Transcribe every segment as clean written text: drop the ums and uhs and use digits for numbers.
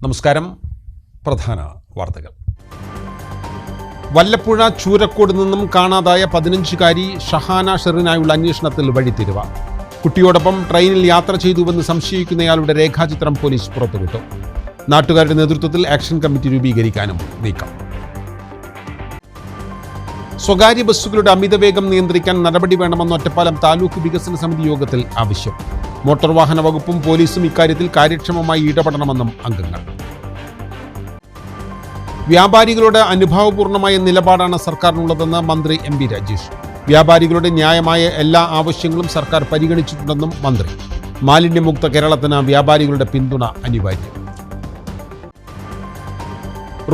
നമസ്കാരം. പ്രധാന വാർത്തകൾ. വല്ലപ്പുഴ ചൂരക്കോട് നിന്നും കാണാതായ 15-കാരി ഷഹാന ഷെറിനായുള്ള അന്വേഷണത്തിൽ വഴിത്തിരിവ്. കുട്ടിയോടൊപ്പം ട്രെയിനിൽ യാത്ര ചെയ്തുവെന്ന് സംശയിക്കുന്നയാളുടെ രേഖാചിത്രം പോലീസ് പുറത്തുവിട്ടു. നാട്ടുകാരുടെ നേതൃത്വത്തിൽ ആക്ഷൻ കമ്മിറ്റി രൂപീകരിക്കാനും നീക്കം. സ്വകാര്യ ബസ്സുകളുടെ അമിതവേഗം നിയന്ത്രിക്കാൻ നടപടി വേണമെന്ന് ഒറ്റപ്പാലം താലൂക്ക് വികസന സമിതി യോഗത്തിൽ ആവശ്യം. മോട്ടോർ വാഹന വകുപ്പും പോലീസും ഇക്കാര്യത്തിൽ കാര്യക്ഷമമായി ഇടപെടണമെന്നും അംഗങ്ങൾ. വ്യാപാരികളുടെ അനുഭാവപൂർണമായ നിലപാടാണ് സർക്കാരിനുള്ളതെന്ന് മന്ത്രി എം പി രാജേഷ്. വ്യാപാരികളുടെ ന്യായമായ എല്ലാ ആവശ്യങ്ങളും സർക്കാർ പരിഗണിച്ചിട്ടുണ്ടെന്നും മന്ത്രി. മാലിന്യമുക്ത കേരളത്തിന് വ്യാപാരികളുടെ പിന്തുണ അനിവാര്യം.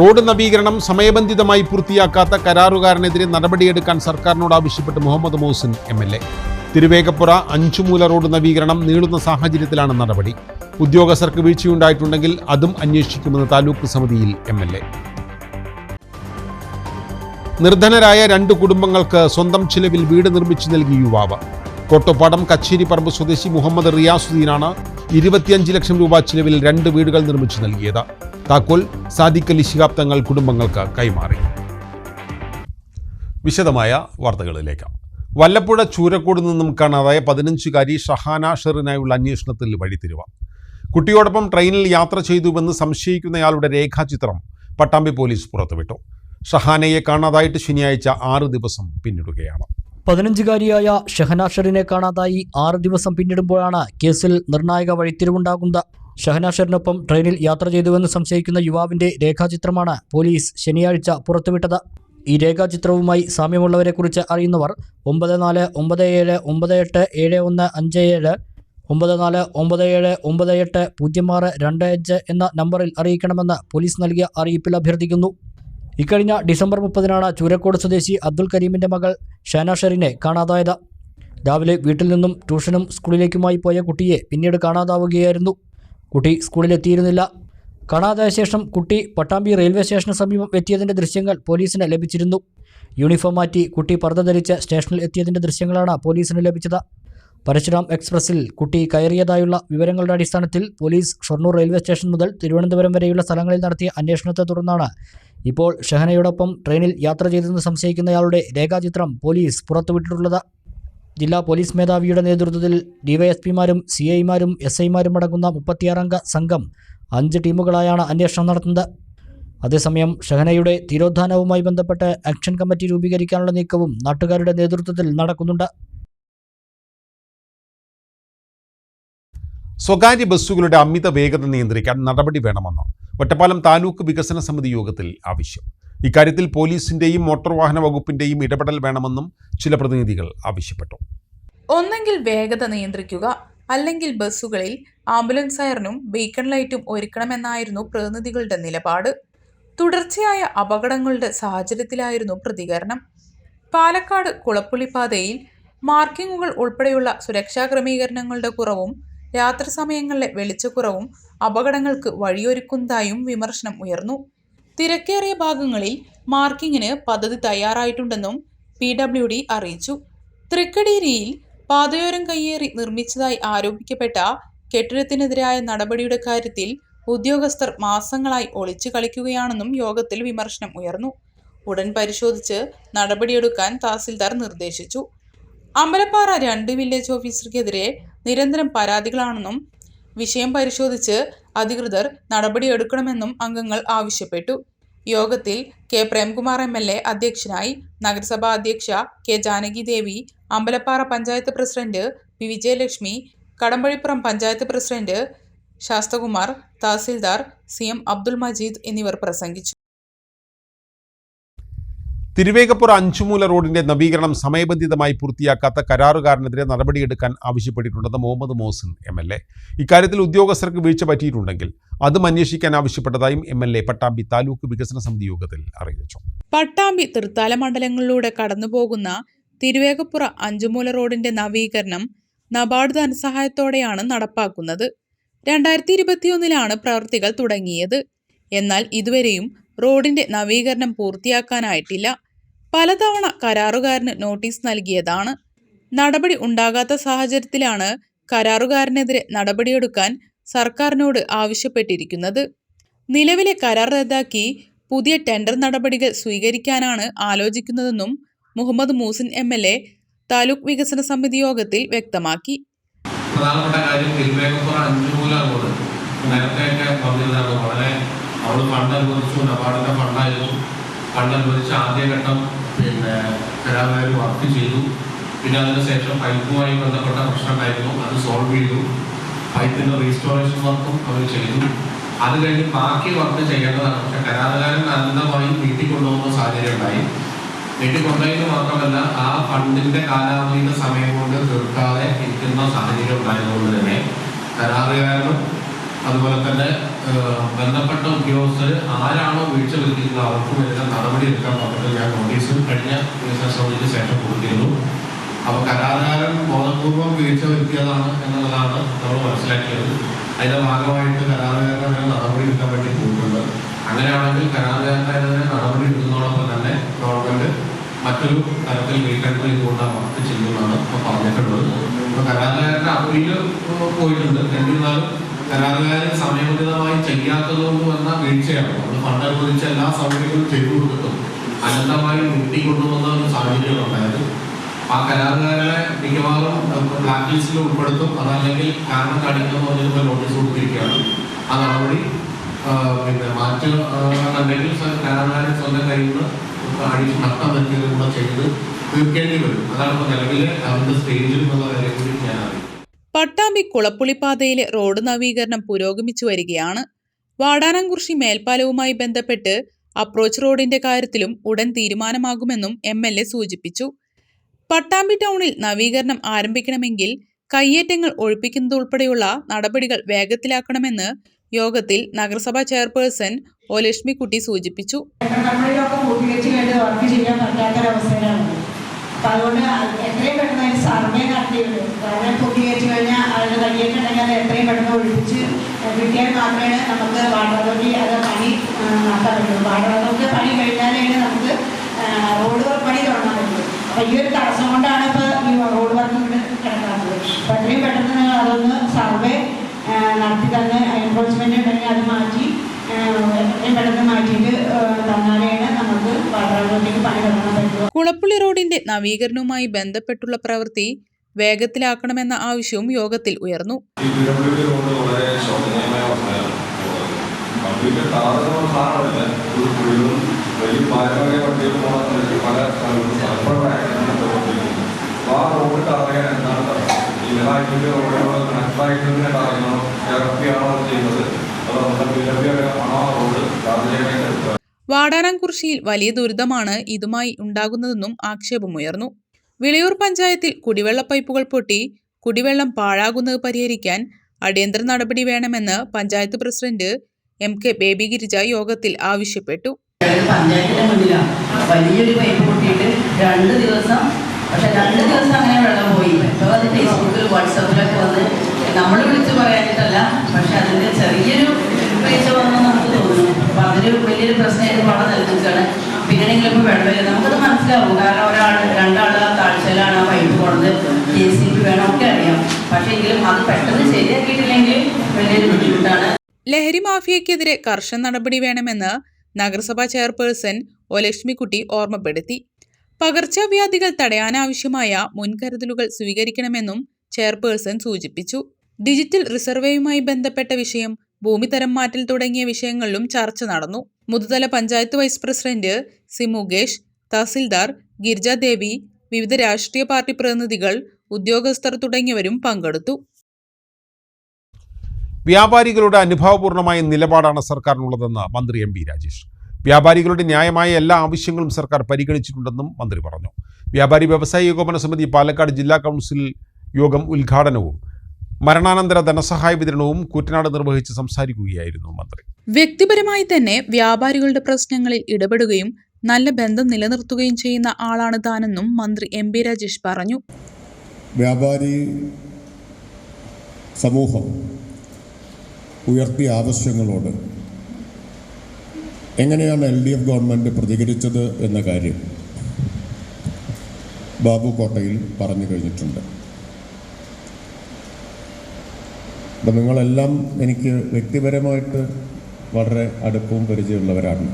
റോഡ് നവീകരണം സമയബന്ധിതമായി പൂർത്തിയാക്കാത്ത കരാറുകാരനെതിരെ നടപടിയെടുക്കാൻ സർക്കാരിനോട് ആവശ്യപ്പെട്ട് മുഹമ്മദ് മോഹസിൻ MLA. തിരുവേഗപ്പുറ 5 മൂല റോഡ് നവീകരണം നീളുന്ന സാഹചര്യത്തിലാണ് നടപടി. ഉദ്യോഗസ്ഥർക്ക് വീഴ്ചയുണ്ടായിട്ടുണ്ടെങ്കിൽ അതും അന്വേഷിക്കുമെന്ന് താലൂക്ക് സമിതിയിൽ MLA. നിർധനരായ 2 കുടുംബങ്ങൾക്ക് സ്വന്തം ചിലവിൽ വീട് നിർമ്മിച്ചു നൽകിയ യുവാവ്. കോട്ടോപ്പാടം കച്ചേരിപ്പറമ്പ് സ്വദേശി മുഹമ്മദ് റിയാസുദ്ദീനാണ് 25 ലക്ഷം രൂപ ചിലവിൽ 2 വീടുകൾ നിർമ്മിച്ചു നൽകിയത്. താക്കോൽ സാദിഖ് അലി ശിഹാബ് തങ്ങൾ കുടുംബങ്ങൾക്ക് കൈമാറി. വിശദമായ വാർത്തകളിലേക്ക്. വല്ലപ്പുഴ ചൂരക്കോട് നിന്നും കാണാതായ 15-കാരി ഷഹാന ഷെറിനായുള്ള അന്വേഷണത്തിൽ വഴിത്തിരിവ്. കുട്ടിയോടൊപ്പം ട്രെയിനിൽ യാത്ര ചെയ്തുവെന്ന് സംശയിക്കുന്നയാളുടെ രേഖാചിത്രം പട്ടാമ്പി പോലീസ് പുറത്തുവിട്ടു. ഷഹാനയെ കാണാതായിട്ട് ശനിയാഴ്ച 6 ദിവസം പിന്നിടുകയാണ്. 15-കാരിയായ ഷഹന ഷെറിനെ കാണാതായി 6 ദിവസം പിന്നിടുമ്പോഴാണ് കേസിൽ നിർണായക വഴിത്തിരിവുണ്ടാകുന്നത്. ഷഹന ഷെറിനൊപ്പം ട്രെയിനിൽ യാത്ര ചെയ്തുവെന്ന് സംശയിക്കുന്ന യുവാവിന്റെ രേഖാചിത്രമാണ് പോലീസ് ശനിയാഴ്ച പുറത്തുവിട്ടത്. ഈ രേഖാചിത്രവുമായി സാമ്യമുള്ളവരെക്കുറിച്ച് അറിയുന്നവർ 9497987157 9497980625 എന്ന നമ്പറിൽ അറിയിക്കണമെന്ന് പോലീസ് നൽകിയ അറിയിപ്പിൽ അഭ്യർത്ഥിക്കുന്നു. ഇക്കഴിഞ്ഞ ഡിസംബർ 30-നാണ് ചൂരക്കോട് സ്വദേശി അബ്ദുൽ കരീമിന്റെ മകൾ ഷഹന ഷെറിനെ കാണാതായത്. രാവിലെ വീട്ടിൽ നിന്നും ട്യൂഷനും സ്കൂളിലേക്കുമായി പോയ കുട്ടിയെ പിന്നീട് കാണാതാവുകയായിരുന്നു. കുട്ടി സ്കൂളിലെത്തിയിരുന്നില്ല. കാണാതായ ശേഷം കുട്ടി പട്ടാമ്പി റെയിൽവേ സ്റ്റേഷന് സമീപം എത്തിയതിൻ്റെ ദൃശ്യങ്ങൾ പോലീസിന് ലഭിച്ചിരുന്നു. യൂണിഫോം മാറ്റി കുട്ടി പർദ്ദ ധരിച്ച് സ്റ്റേഷനിൽ എത്തിയതിൻ്റെ ദൃശ്യങ്ങളാണ് പോലീസിന് ലഭിച്ചത്. പരശുരാം എക്സ്പ്രസിൽ കുട്ടി കയറിയതായുള്ള വിവരങ്ങളുടെ അടിസ്ഥാനത്തിൽ പോലീസ് ഷൊർണൂർ റെയിൽവേ സ്റ്റേഷൻ മുതൽ തിരുവനന്തപുരം വരെയുള്ള സ്ഥലങ്ങളിൽ നടത്തിയ അന്വേഷണത്തെ തുടർന്നാണ് ഇപ്പോൾ ഷഹനയോടൊപ്പം ട്രെയിനിൽ യാത്ര ചെയ്തെന്ന് സംശയിക്കുന്നയാളുടെ രേഖാചിത്രം പോലീസ് പുറത്തുവിട്ടിട്ടുള്ളത്. ജില്ലാ പോലീസ് മേധാവിയുടെ നേതൃത്വത്തിൽ ഡിവൈഎസ്പിമാരും CIമാരും SIമാരും അടങ്ങുന്ന 36-അംഗ സംഘം 5 ടീമുകളായാണ് അന്വേഷണം നടത്തുന്നത്. അതേസമയം ഷഹനയുടെ തിരോധാനവുമായി ബന്ധപ്പെട്ട് ആക്ഷൻ കമ്മിറ്റി രൂപീകരിക്കാനുള്ള നീക്കവും നാട്ടുകാരുടെ നേതൃത്വത്തിൽ നടക്കുന്നുണ്ട്. സ്വകാര്യ ബസ്സുകളുടെ അമിത വേഗത നിയന്ത്രിക്കാൻ നടപടി വേണമെന്ന് ഒറ്റപ്പാലം താലൂക്ക് വികസന സമിതി യോഗത്തിൽ ആവശ്യം. ഇക്കാര്യത്തിൽ പോലീസിന്റെയും മോട്ടോർ വാഹന വകുപ്പിന്റെയും ഇടപെടൽ വേണമെന്നും ചില പ്രതിനിധികൾ ആവശ്യപ്പെട്ടു. ഒന്നെങ്കിൽ വേഗത നിയന്ത്രിക്കുക, അല്ലെങ്കിൽ ബസ്സുകളിൽ ആംബുലൻസ് സൈറനും ബീക്കൺ ലൈറ്റും ഒരുക്കണമെന്നായിരുന്നു പ്രതിനിധികളുടെ നിലപാട്. തുടർച്ചയായ അപകടങ്ങളുടെ സാഹചര്യത്തിലായിരുന്നു പ്രതികരണം. പാലക്കാട് കുളപ്പുള്ളി പാതയിൽ മാർക്കിങ്ങുകൾ ഉൾപ്പെടെയുള്ള സുരക്ഷാ ക്രമീകരണങ്ങളുടെ കുറവും രാത്രി സമയങ്ങളിലെ വെളിച്ചക്കുറവും അപകടങ്ങൾക്ക് വഴിയൊരുക്കുന്നതായും വിമർശനം ഉയർന്നു. തിരക്കേറിയ ഭാഗങ്ങളിൽ മാർക്കിങ്ങിന് പദ്ധതി തയ്യാറായിട്ടുണ്ടെന്നും PWD അറിയിച്ചു. തൃക്കടീരിയിൽ പാതയോരം കയ്യേറി നിർമ്മിച്ചതായി ആരോപിക്കപ്പെട്ട കെട്ടിടത്തിനെതിരായ നടപടിയുടെ കാര്യത്തിൽ ഉദ്യോഗസ്ഥർ മാസങ്ങളായി ഒളിച്ചു കളിക്കുകയാണെന്നും യോഗത്തിൽ വിമർശനം ഉയർന്നു. ഉടൻ പരിശോധിച്ച് നടപടിയെടുക്കാൻ തഹസിൽദാർ നിർദ്ദേശിച്ചു. അമ്പലപ്പാറ 2 വില്ലേജ് ഓഫീസർക്കെതിരെ നിരന്തരം പരാതികളാണെന്നും വിഷയം പരിശോധിച്ച് അധികൃതർ നടപടിയെടുക്കണമെന്നും അംഗങ്ങൾ ആവശ്യപ്പെട്ടു. യോഗത്തിൽ K. പ്രേംകുമാർ MLA അധ്യക്ഷനായി. നഗരസഭാ അധ്യക്ഷ K. Janaki Devi, Ambalappara panchayat president P. Vijayalakshmi, Kadampazhipuram panchayat president Sasthakumar, tahsildar CM Abdul Majeed എന്നിവർ പ്രസംഗിച്ചു. തിരുവേഗപ്പുറ 5 മൂല റോഡിന്റെ നവീകരണം സമയബന്ധിതമായി പൂർത്തിയാക്കാത്ത കരാറുകാരനെതിരെ നടപടിയെടുക്കാൻ ആവശ്യപ്പെട്ടിട്ടുണ്ടെന്ന് മുഹമ്മദ് മോഹസിൻ MLA. ഇക്കാര്യത്തിൽ ഉദ്യോഗസ്ഥർക്ക് വീഴ്ച പറ്റിയിട്ടുണ്ടെങ്കിൽ അതും അന്വേഷിക്കാൻ ആവശ്യപ്പെട്ടതായും MLA പട്ടാമ്പി താലൂക്ക് വികസന സമിതി യോഗത്തിൽ അറിയിച്ചു. പട്ടാമ്പി തൃത്താല മണ്ഡലങ്ങളിലൂടെ കടന്നുപോകുന്ന തിരുവേഗപ്പുറ 5 മൂല റോഡിന്റെ നവീകരണം നബാർഡ് ധനസഹായത്തോടെയാണ് നടപ്പാക്കുന്നത്. 2021 പ്രവൃത്തികൾ തുടങ്ങിയത്. എന്നാൽ ഇതുവരെയും റോഡിന്റെ നവീകരണം പൂർത്തിയാക്കാനായിട്ടില്ല. പലതവണ കരാറുകാരന് നോട്ടീസ് നൽകിയതാണ്. നടപടി ഉണ്ടാകാത്ത സാഹചര്യത്തിലാണ് കരാറുകാരനെതിരെ നടപടിയെടുക്കാൻ സർക്കാരിനോട് ആവശ്യപ്പെട്ടിരിക്കുന്നത്. നിലവിലെ കരാർ റദ്ദാക്കി പുതിയ ടെൻഡർ നടപടികൾ സ്വീകരിക്കാനാണ് ആലോചിക്കുന്നതെന്നും മുഹമ്മദ് മൂസിൻ MLA താലൂക്ക് വികസന സമിതി യോഗത്തിൽ വ്യക്തമാക്കി. പ്രധാനപ്പെട്ട കാര്യം തിരുവേഗപ്പുറ 5 മൂല റോഡ് നേരത്തെയൊക്കെ പറഞ്ഞിരുന്നതാണ്. വളരെ അവൾ ഫണ്ട് അനുവദിച്ചു, നബാർഡിൻ്റെ ഫണ്ടായിരുന്നു. ഫണ്ട് അനുവദിച്ച് ആദ്യഘട്ടം കരാറുകാർ വർക്ക് ചെയ്തു. പിന്നെ അതിനുശേഷം പൈപ്പുമായി ബന്ധപ്പെട്ട പ്രശ്നമുണ്ടായിരുന്നു, അത് സോൾവ് ചെയ്തു. പൈപ്പിൻ്റെ റീസ്റ്റോറേഷൻ വർക്കും അവർ ചെയ്തു. അത് കഴിഞ്ഞ് ബാക്കി വർക്ക് ചെയ്യേണ്ടതാണ്. പക്ഷെ കരാറുകാരൻ അനന്തമായി നീട്ടിക്കൊണ്ടുപോകുന്ന സാഹചര്യം ഉണ്ടായി. നീട്ടിക്കൊണ്ടതിന് മാത്രമല്ല, ആ ഫണ്ടിൻ്റെ കാലാവധിയുടെ സമയം കൊണ്ട് തീർക്കാതെ ഇരിക്കുന്ന സാഹചര്യം ഉണ്ടായതുകൊണ്ട് തന്നെ കരാറുകാരനും അതുപോലെ തന്നെ ബന്ധപ്പെട്ട ഉദ്യോഗസ്ഥർ ആരാണോ വീഴ്ച വരുത്തിക്കുന്നത് അവർക്കും എല്ലാം നടപടി എടുക്കാൻ പറഞ്ഞിട്ട് ഞാൻ നോട്ടീസ് കഴിഞ്ഞ വികസന സമിതിക്ക് ശേഷം കൊടുത്തിരുന്നു. അപ്പോൾ കരാറുകാരൻ ബോധപൂർവം വീഴ്ച വരുത്തിയതാണ് എന്നുള്ളതാണ് നമ്മൾ മനസ്സിലാക്കിയത്. അതിൻ്റെ ഭാഗമായിട്ട് കരാറുകാരനെ നടപടി എടുക്കാൻ വേണ്ടി പോയിട്ടുണ്ട്. അങ്ങനെയാണെങ്കിൽ കരാറുകാരനെ നടപടി എടുക്കുന്നതോടൊപ്പം തന്നെ ഗവൺമെൻറ് മറ്റൊരു തരത്തിൽ റീകൺട്രോൾ ചെയ്തുകൊണ്ട് വർക്ക് ചെയ്യുന്നതാണ് ഇപ്പോൾ പറഞ്ഞിട്ടുള്ളത്. ഇപ്പോൾ കരാറുകാരൻ്റെ അപ്പീല് പോയിട്ടുണ്ട്. എന്നിരുന്നാലും കരാറുകാരൻ സമയബന്ധിതമായി ചെയ്യാത്തതുകൊണ്ട് വന്ന വീഴ്ചയാണ്. നമ്മൾ ഫണ്ട് അനുവദിച്ച എല്ലാ സൗകര്യങ്ങളും ചെയ്തു കൊടുത്തിട്ടും അനന്തമായി നീട്ടിക്കൊണ്ടുവന്ന ഒരു സാഹചര്യം ഉണ്ടായത്. ആ കരാറുകാരനെ മിക്കവാറും ബ്ലാക്ക് ലിസ്റ്റിൽ ഉൾപ്പെടുത്തും. അതല്ലെങ്കിൽ കാരണം കാണിക്കുന്ന പറഞ്ഞപ്പോൾ നോട്ടീസ് കൊടുത്തിരിക്കുകയാണ്. ആ നടപടി മാറ്റുന്നുണ്ടെങ്കിൽ കരാറുകാരൻ സ്വന്തം കയ്യിൽ നിന്ന് നഷ്ടം വരുത്തിയത് കൂടെ ചെയ്ത് തീർക്കേണ്ടി വരും. അതാണ് ഇപ്പോൾ നിലവിലെ അവരുടെ സ്റ്റേജിൽ എന്നുള്ള കാര്യം കൂടി ഞാൻ അറിയാം. പട്ടാമ്പി കുളപ്പുളിപ്പാതയിലെ റോഡ് നവീകരണം പുരോഗമിച്ചു വരികയാണ്. വാടാനംകുറിശി മേൽപ്പാലവുമായി ബന്ധപ്പെട്ട് അപ്രോച്ച് റോഡിന്റെ കാര്യത്തിലും ഉടൻ തീരുമാനമാകുമെന്നും MLA സൂചിപ്പിച്ചു. പട്ടാമ്പി ടൗണിൽ നവീകരണം ആരംഭിക്കണമെങ്കിൽ കയ്യേറ്റങ്ങൾ ഒഴിപ്പിക്കുന്നതുൾപ്പെടെയുള്ള നടപടികൾ വേഗത്തിലാക്കണമെന്ന് യോഗത്തിൽ നഗരസഭാ ചെയർപേഴ്സൺ ഒ ലക്ഷ്മിക്കുട്ടി സൂചിപ്പിച്ചു. അതുകൊണ്ട് എത്രയും പെട്ടെന്ന് അതിന് സർവേ നടത്തിയുള്ളൂ. കാരണം പൂർത്തീകരിച്ചു കഴിഞ്ഞാൽ അതിന് കയ്യേറ്റുണ്ടെങ്കിൽ അത് എത്രയും പെട്ടെന്ന് ഒഴിപ്പിച്ച് കിട്ടിയാൽ മാത്രമേ നമുക്ക് വാട്ടർ അതോറിറ്റി അത് പണി നടത്താൻ പറ്റുള്ളൂ. വാട്ടർ അതോറിറ്റി പണി കഴിഞ്ഞാലേ നമുക്ക് റോഡ് പണി തുടങ്ങാൻ പറ്റുള്ളൂ. അപ്പോൾ ഈ ഒരു തടസ്സം കൊണ്ടാണ് ഇപ്പോൾ ഈ റോഡ് വർക്ക് ഇവിടെ കിടക്കാറുള്ളത്. അപ്പോൾ എത്രയും പെട്ടെന്ന് നിങ്ങൾ അതൊന്ന് സർവേ നടത്തി തന്നെ എൻഫോഴ്സ്മെൻറ്റ് ഉണ്ടെങ്കിൽ അത് മാറ്റി എത്രയും പെട്ടെന്ന് മാറ്റിയിട്ട് തന്നാലാണ് നമുക്ക് വാട്ടർ അതോറിറ്റിക്ക് പണി തുടങ്ങാൻ പറ്റുള്ളൂ. കുളപ്പുള്ളി റോഡിന്റെ നവീകരണവുമായി ബന്ധപ്പെട്ടുള്ള പ്രവൃത്തി വേഗത്തിലാക്കണമെന്ന ആവശ്യവും യോഗത്തിൽ ഉയർന്നു. വാടാനംകുറിശിയിൽ വലിയ ദുരിതമാണ് ഇതുമായി ഉണ്ടാകുന്നതെന്നും ആക്ഷേപമുയർന്നു. വിളയൂർ പഞ്ചായത്തിൽ കുടിവെള്ള പൈപ്പുകൾ പൊട്ടി കുടിവെള്ളം പാഴാകുന്നത് പരിഹരിക്കാൻ അടിയന്തര നടപടി വേണമെന്ന് panchayat president MK baby Girija യോഗത്തിൽ ആവശ്യപ്പെട്ടു. പഞ്ചായത്തിന്റെ മുന്നിലാണ് വലിയൊരു പൈപ്പ് പൊട്ടിയിട്ട് 2 ദിവസം അങ്ങനെ വെള്ളം പോയി. ഇപ്പോൾ അത് ഫേസ്ബുക്കിൽ വാട്സാപ്പിലൊക്കെ വന്ന് നമ്മൾ വിളിച്ച് പറയാനിട്ടല്ല, പക്ഷെ അതിൻ്റെ ചെറിയൊരു പൈസ വന്നു നമുക്ക് തോന്നുന്നു. അപ്പോൾ അതൊരു വലിയൊരു പ്രശ്നമായിട്ട് വളരെ നിലനിൽക്കുകയാണ്. പിന്നീടെങ്കിലും ഇപ്പോൾ വെള്ളമില്ല, നമുക്കത് മനസ്സിലാവും. കാരണം രണ്ടാൾ താഴ്ചയിലാണ് ആ പൈപ്പ് പോണത്, JCB വേണം ഒക്കെ അറിയാം. പക്ഷേ എങ്കിലും അത് പെട്ടെന്ന് ശരിയാക്കിയിട്ടില്ലെങ്കിൽ വലിയൊരു ബുദ്ധിമുട്ടാണ്. ലഹരി മാഫിയക്കെതിരെ കർശന നടപടി വേണമെന്ന് നഗരസഭാ ചെയർപേഴ്സൺ ഒ ലക്ഷ്മിക്കുട്ടി ഓർമ്മപ്പെടുത്തി. പകർച്ചവ്യാധികൾ തടയാനാവശ്യമായ മുൻകരുതലുകൾ സ്വീകരിക്കണമെന്നും ചെയർപേഴ്സൺ സൂചിപ്പിച്ചു. ഡിജിറ്റൽ റിസർവേയുമായി ബന്ധപ്പെട്ട വിഷയം, ഭൂമി തരം മാറ്റൽ തുടങ്ങിയ വിഷയങ്ങളിലും ചർച്ച നടന്നു. Muthuthala panchayat vice president C Mukesh, തഹസിൽദാർ ഗിരിജാദേവി, വിവിധ രാഷ്ട്രീയ പാർട്ടി പ്രതിനിധികൾ, ഉദ്യോഗസ്ഥർ തുടങ്ങിയവരും പങ്കെടുത്തു. വ്യാപാരികളുടെ അനുഭാവപൂർണമായ നിലപാടാണ് സർക്കാരിനുള്ളതെന്ന് മന്ത്രി MB രാജേഷ്. വ്യാപാരികളുടെ ന്യായമായ എല്ലാ ആവശ്യങ്ങളും സർക്കാർ പരിഗണിച്ചിട്ടുണ്ടെന്നും മന്ത്രി പറഞ്ഞു. വ്യാപാരി വ്യവസായ ഏകോപന സമിതി പാലക്കാട് ജില്ലാ കൗൺസിൽ യോഗം ഉദ്ഘാടനവും മരണാനന്തര ധനസഹായ വിതരണവും കൂറ്റനാട് നിർവഹിച്ച് സംസാരിക്കുകയായിരുന്നു മന്ത്രി. വ്യക്തിപരമായി തന്നെ വ്യാപാരികളുടെ പ്രശ്നങ്ങളിൽ ഇടപെടുകയും നല്ല ബന്ധം നിലനിർത്തുകയും ചെയ്യുന്ന ആളാണ് താനെന്നും മന്ത്രി MB രാജേഷ് പറഞ്ഞു. വ്യാപാരി സമൂഹം ഉയർത്തിയ ആവശ്യങ്ങളോട് എങ്ങനെയാണ് LDF ഗവൺമെൻറ് പ്രതികരിച്ചത് എന്ന കാര്യം ബാബു കോട്ടയിൽ പറഞ്ഞു കഴിഞ്ഞിട്ടുണ്ട്. അപ്പം നിങ്ങളെല്ലാം എനിക്ക് വ്യക്തിപരമായിട്ട് വളരെ അടുപ്പവും പരിചയമുള്ളവരാണ്.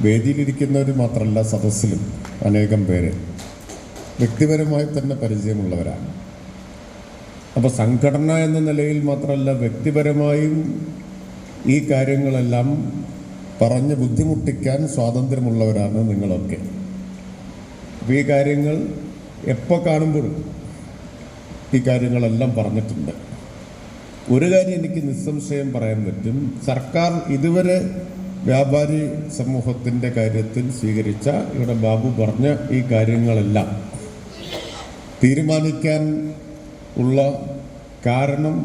വേദിയിലിരിക്കുന്നവർ മാത്രമല്ല, സദസ്സിലും അനേകം പേര് വ്യക്തിപരമായി തന്നെ പരിചയമുള്ളവരാണ്. അപ്പോൾ സംഘടന എന്ന നിലയിൽ മാത്രമല്ല, വ്യക്തിപരമായും ഈ കാര്യങ്ങളെല്ലാം പറഞ്ഞ് ബുദ്ധിമുട്ടിക്കാൻ സ്വാതന്ത്ര്യമുള്ളവരാണ് നിങ്ങളൊക്കെ. അപ്പോൾ ഈ കാര്യങ്ങൾ എപ്പോൾ കാണുമ്പോഴും ഈ കാര്യങ്ങളെല്ലാം പറഞ്ഞിട്ടുണ്ട്. ഒരു കാര്യം എനിക്ക് നിസ്സംശയം പറയാൻ പറ്റും, സർക്കാർ ഇതുവരെ വ്യാപാരി സമൂഹത്തിൻ്റെ കാര്യത്തിൽ സ്വീകരിച്ച, ഇവിടെ ബാബു പറഞ്ഞ ഈ കാര്യങ്ങളെല്ലാം തീരുമാനിക്കാൻ ഉള്ള കാരണം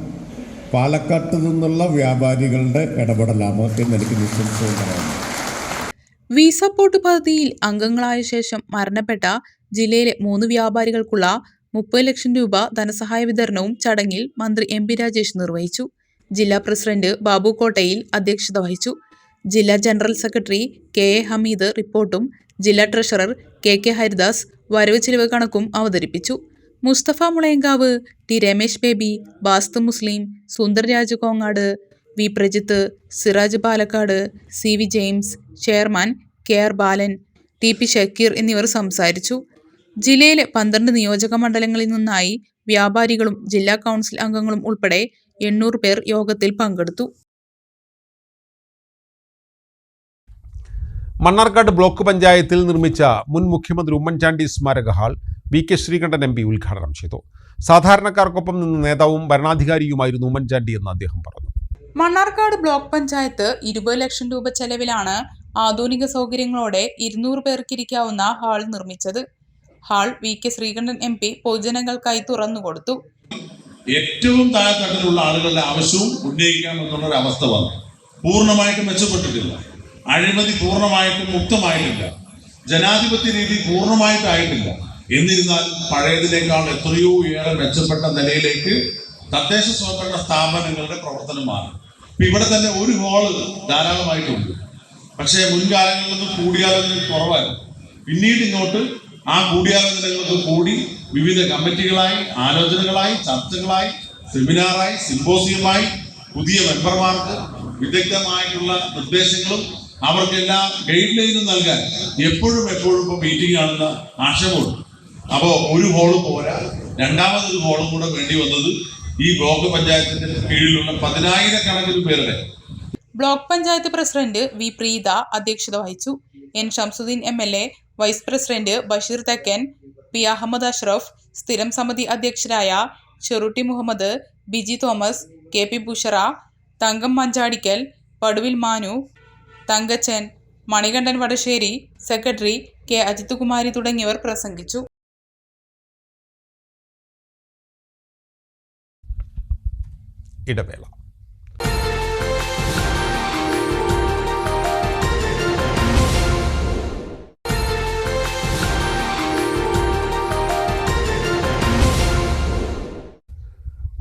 പാലക്കാട്ട് നിന്നുള്ള വ്യാപാരികളുടെ ഇടപെടലാണ് എന്നെനിക്ക് നിസ്സംശയം പറയാം. വി സപ്പോർട്ട് പദ്ധതിയിൽ അംഗങ്ങളായ ശേഷം മരണപ്പെട്ട ജില്ലയിലെ 3 വ്യാപാരികൾക്കുള്ള 30 ലക്ഷം രൂപ ധനസഹായ വിതരണവും ചടങ്ങിൽ മന്ത്രി എം പി രാജേഷ് നിർവഹിച്ചു. ജില്ലാ പ്രസിഡന്റ് ബാബു കോട്ടയിൽ അധ്യക്ഷത വഹിച്ചു. ജില്ലാ general secretary K A Hameed റിപ്പോർട്ടും ജില്ലാ ട്രഷറർ കെ കെ ഹരിദാസ് വരവ് ചിലവ് കണക്കും അവതരിപ്പിച്ചു. Musthafa Mulayankavu, T Ramesh Baby, Basthu Muslim, Sundarraj Kongad, V Prajith, Siraj Palakkad, C V James, chairman K R Balan, T P Shakeer എന്നിവർ സംസാരിച്ചു. ജില്ലയിലെ 12 നിയോജക മണ്ഡലങ്ങളിൽ നിന്നായി വ്യാപാരികളും ജില്ലാ കൗൺസിൽ അംഗങ്ങളും ഉൾപ്പെടെ 800 പേർ യോഗത്തിൽ പങ്കെടുത്തു. മണ്ണാർക്കാട് ബ്ലോക്ക് പഞ്ചായത്തിൽ നിർമ്മിച്ച മുൻ മുഖ്യമന്ത്രി ഉമ്മൻചാണ്ടി സ്മാരക hall V K Sreekandan M P ഉദ്ഘാടനം ചെയ്തു. സാധാരണക്കാർക്കൊപ്പം നിന്ന് നേതാവും ഭരണാധികാരിയുമായിരുന്നു ഉമ്മൻചാണ്ടി എന്ന് അദ്ദേഹം പറഞ്ഞു. മണ്ണാർക്കാട് ബ്ലോക്ക് പഞ്ചായത്ത് 20 ലക്ഷം രൂപ ചെലവിലാണ് ആധുനിക സൗകര്യങ്ങളോടെ 200 പേർക്കിരിക്കാവുന്ന ഹാൾ നിർമ്മിച്ചത്. Hall V K Sreekandan M P പൊതുജനങ്ങൾക്കായി തുറന്നുകൊടുത്തു. ഏറ്റവും താഴെത്തട്ടിലുള്ള ആളുകളുടെ ആവശ്യവും ഉന്നയിക്കാം എന്നുള്ളൊരു അവസ്ഥ വന്നു. പൂർണ്ണമായിട്ടും മെച്ചപ്പെട്ടിട്ടില്ല. അഴിമതി പൂർണ്ണമായിട്ടും മുക്തമായിട്ടില്ല. ജനാധിപത്യ രീതി പൂർണ്ണമായിട്ടായിട്ടില്ല. എന്നിരുന്നാൽ പഴയതിനേക്കാൾ എത്രയോ ഏറെ മെച്ചപ്പെട്ട നിലയിലേക്ക് തദ്ദേശ സ്വയംഭരണ സ്ഥാപനങ്ങളുടെ പ്രവർത്തനമാണ്. ഇവിടെ തന്നെ ഒരു ഹാള് ധാരാളമായിട്ടുണ്ട്. പക്ഷേ മുൻകാലങ്ങളിൽ നിന്ന് കൂടിയാലോചന കുറവായിരുന്നു. പിന്നീട് ഇങ്ങോട്ട് ആ കൂടിയാലോചനകൾക്ക് കൂടി വിവിധ കമ്മിറ്റികളായി, ആലോചനകളായി, ചർച്ചകളായി, സെമിനാറായി, സിമ്പോസിയമായി, പുതിയ മെമ്പർമാർക്ക് വിദഗ്ധമായിട്ടുള്ള നിർദ്ദേശങ്ങളും അവർക്കെല്ലാം ഗൈഡ് ലൈനും നൽകാൻ എപ്പോഴും ഇപ്പോൾ മീറ്റിംഗ് ആണെന്ന ആശയമുണ്ട്. അപ്പോൾ ഒരു ഹോള് പോരാ, രണ്ടാമതൊരു ഹോളും കൂടെ വേണ്ടി വന്നത് ഈ ബ്ലോക്ക് പഞ്ചായത്തിന്റെ കീഴിലുള്ള 10,000 പേരുടെ. Block panchayat president V Preetha അധ്യക്ഷത വഹിച്ചു. N Shamsuddeen MLA, vice president Basheer Thekkan, P Ahammed Ashraf, സ്ഥിരം സമിതി അധ്യക്ഷരായ Cherutty Muhammed, Biji Thomas, K P Bushara, Thankam Manjadikkal, Paduvil Manu, Thankachan, Manikandan Vadasseri, secretary K Ajith Kumari തുടങ്ങിയവർ പ്രസംഗിച്ചു. ഇടവേള.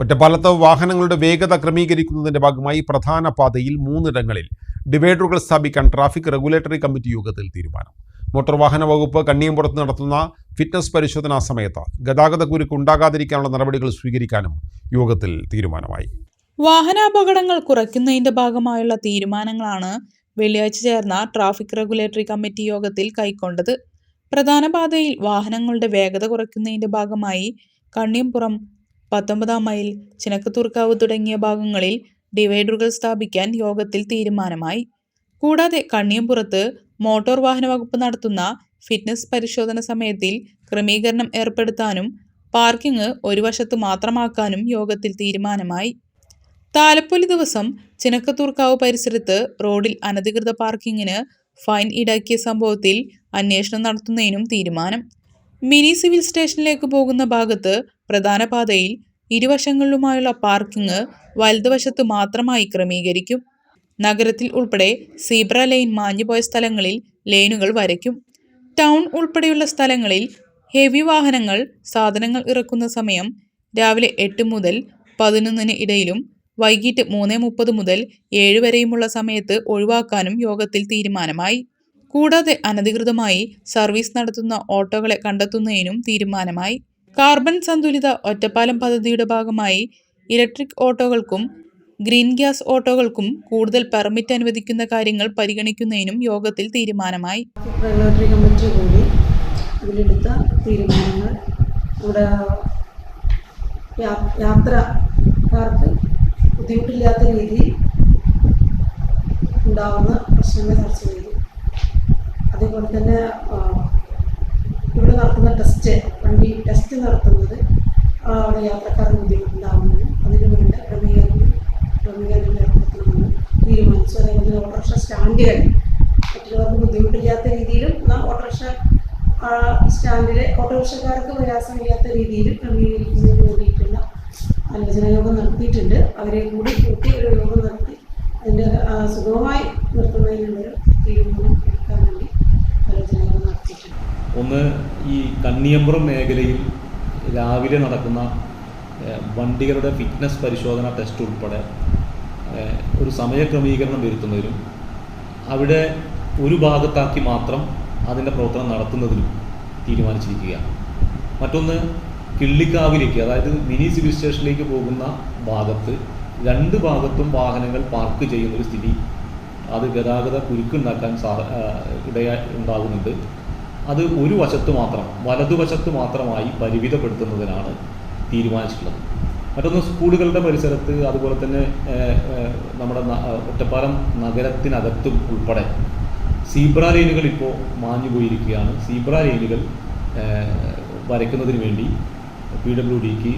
ഒറ്റപ്പാലത്ത് വാഹനങ്ങളുടെ വേഗത ക്രമീകരിക്കുന്നതിന്റെ ഭാഗമായി പ്രധാന പാതയിൽ 3 ഇടങ്ങളിൽ ഡിവൈഡറുകൾ സ്ഥാപിക്കാൻ ട്രാഫിക് റെഗുലേറ്ററി കമ്മിറ്റി യോഗത്തിൽ തീരുമാനം. മോട്ടോർ വാഹന വകുപ്പ് കണ്ണിയമ്പുറത്ത് നടത്തുന്ന ഫിറ്റ്നസ് പരിശോധനാ സമയത്ത് ഗതാഗതക്കുരുക്ക് ഉണ്ടാകാതിരിക്കാനുള്ള നടപടികൾ സ്വീകരിക്കാനും യോഗത്തിൽ തീരുമാനമായി. വാഹനാപകടങ്ങൾ കുറയ്ക്കുന്നതിന്റെ ഭാഗമായുള്ള തീരുമാനങ്ങളാണ് വെള്ളിയാഴ്ച ചേർന്ന ട്രാഫിക് റെഗുലേറ്ററി കമ്മിറ്റി യോഗത്തിൽ കൈക്കൊണ്ടത്. പ്രധാന പാതയിൽ വാഹനങ്ങളുടെ വേഗത കുറയ്ക്കുന്നതിന്റെ ഭാഗമായി കണ്ണിയമ്പുറം, 19 മൈൽ, ചിനക്കത്തൂർക്കാവ് തുടങ്ങിയ ഭാഗങ്ങളിൽ ഡിവൈഡറുകൾ സ്ഥാപിക്കാൻ യോഗത്തിൽ തീരുമാനമായി. കൂടാതെ കണ്ണിയമ്പുറത്ത് മോട്ടോർ വാഹന വകുപ്പ് നടത്തുന്ന ഫിറ്റ്നസ് പരിശോധന സമയത്തിൽ ക്രമീകരണം ഏർപ്പെടുത്താനും പാർക്കിംഗ് ഒരു വശത്ത് മാത്രമാക്കാനും യോഗത്തിൽ തീരുമാനമായി. താലപ്പൊലി ദിവസം ചിനക്കത്തൂർക്കാവ് പരിസരത്ത് റോഡിൽ അനധികൃത പാർക്കിങ്ങിന് ഫൈൻ ഈടാക്കിയ സംഭവത്തിൽ അന്വേഷണം നടത്തുന്നതിനും തീരുമാനം. മിനി സിവിൽ സ്റ്റേഷനിലേക്ക് പോകുന്ന ഭാഗത്ത് പ്രധാന പാതയിൽ ഇരുവശങ്ങളിലുമായുള്ള പാർക്കിംഗ് വലതുവശത്ത് മാത്രമായി ക്രമീകരിക്കും. നഗരത്തിൽ ഉൾപ്പെടെ സീബ്ര ലൈൻ മാഞ്ഞുപോയ സ്ഥലങ്ങളിൽ ലൈനുകൾ വരയ്ക്കും. ടൗൺ ഉൾപ്പെടെയുള്ള സ്ഥലങ്ങളിൽ ഹെവി വാഹനങ്ങൾ സാധനങ്ങൾ ഇറക്കുന്ന സമയം രാവിലെ 8 മുതൽ 11 ഇടയിലും വൈകിട്ട് 3:30 മുതൽ 7 വരെയുമുള്ള സമയത്ത് ഒഴിവാക്കാനും യോഗത്തിൽ തീരുമാനമായി. കൂടാതെ അനധികൃതമായി സർവീസ് നടത്തുന്ന ഓട്ടോകളെ കണ്ടെത്തുന്നതിനും തീരുമാനമായി. കാർബൺ സന്തുലിത ഒറ്റപ്പാലം പദ്ധതിയുടെ ഭാഗമായി ഇലക്ട്രിക് ഓട്ടോകൾക്കും ഗ്രീൻ ഗ്യാസ് ഓട്ടോകൾക്കും കൂടുതൽ പെർമിറ്റ് അനുവദിക്കുന്ന കാര്യങ്ങൾ പരിഗണിക്കുന്നതിനും യോഗത്തിൽ തീരുമാനമായി. റെഗുലേറ്ററി കമ്മിറ്റി കൂടി ഇതിലെടുത്ത തീരുമാനങ്ങൾ ഇവിടെ യാത്രക്കാർക്ക് ബുദ്ധിമുട്ടില്ലാത്ത രീതിയിൽ ഉണ്ടാകുന്ന പ്രശ്നങ്ങൾ ചർച്ച ചെയ്തു. അതേപോലെ തന്നെ ഇവിടെ നടത്തുന്ന വണ്ടി ടെസ്റ്റ് നടത്തുന്നത് അവിടെ യാത്രക്കാർക്ക് ബുദ്ധിമുട്ടുണ്ടാകുന്നതിനും അതിനു വേണ്ട ക്രമീകരണം ഏർപ്പെടുത്തണമെന്ന് തീരുമാനിച്ചു. അതേപോലെ തന്നെ ഓട്ടോറിക്ഷ സ്റ്റാൻഡുകൾ മറ്റുള്ളവർക്ക് ബുദ്ധിമുട്ടില്ലാത്ത രീതിയിലും ഓട്ടോറിക്ഷ സ്റ്റാൻഡിലെ ഓട്ടോറിക്ഷക്കാർക്ക് പ്രയാസമില്ലാത്ത രീതിയിൽ ക്രമീകരിക്കുന്നതിന് വേണ്ടിയിട്ടുള്ള ആലോചന യോഗം നടത്തിയിട്ടുണ്ട്. അവരെ കൂടി കൂട്ടി ഒരു യോഗം നടത്തി അതിൻ്റെ സുഗമമായി നിർത്തുന്നതിനുള്ളൊരു തീരുമാനം എടുക്കാൻ വേണ്ടി ആലോചന യോഗം നടത്തിയിട്ടുണ്ട്. ഒന്ന്, ഈ കന്നിയമ്പുറം മേഖലയിൽ രാവിലെ നടക്കുന്ന വണ്ടികളുടെ ഫിറ്റ്നസ് പരിശോധന ടെസ്റ്റ് ഉൾപ്പെടെ ഒരു സമയക്രമീകരണം വരുത്തുന്നതിനും അവിടെ ഒരു ഭാഗത്താക്കി മാത്രം അതിൻ്റെ പ്രവർത്തനം നടത്തുന്നതിനും തീരുമാനിച്ചിരിക്കുകയാണ്. മറ്റൊന്ന്, കിള്ളിക്കാവിലേക്ക്, അതായത് മിനി സിവിൽ സ്റ്റേഷനിലേക്ക് പോകുന്ന ഭാഗത്ത് 2 ഭാഗത്തും വാഹനങ്ങൾ പാർക്ക് ചെയ്യുന്നൊരു സ്ഥിതി, അത് ഗതാഗത കുരുക്കുണ്ടാക്കാൻ ഉണ്ടാകുന്നുണ്ട്. അത് ഒരു വശത്ത് മാത്രം, വലതുവശത്ത് മാത്രമായി പരിമിതപ്പെടുത്തുന്നതിനാണ് തീരുമാനിച്ചിട്ടുള്ളത്. മറ്റൊന്ന്, സ്കൂളുകളുടെ പരിസരത്ത്, അതുപോലെ തന്നെ നമ്മുടെ ഒറ്റപ്പാലം നഗരത്തിനകത്തും ഉൾപ്പെടെ സീബ്ര ലൈനുകൾ ഇപ്പോൾ മാഞ്ഞു പോയിരിക്കുകയാണ്. സീബ്ര ലൈനുകൾ വരയ്ക്കുന്നതിന് വേണ്ടി PWDക്ക്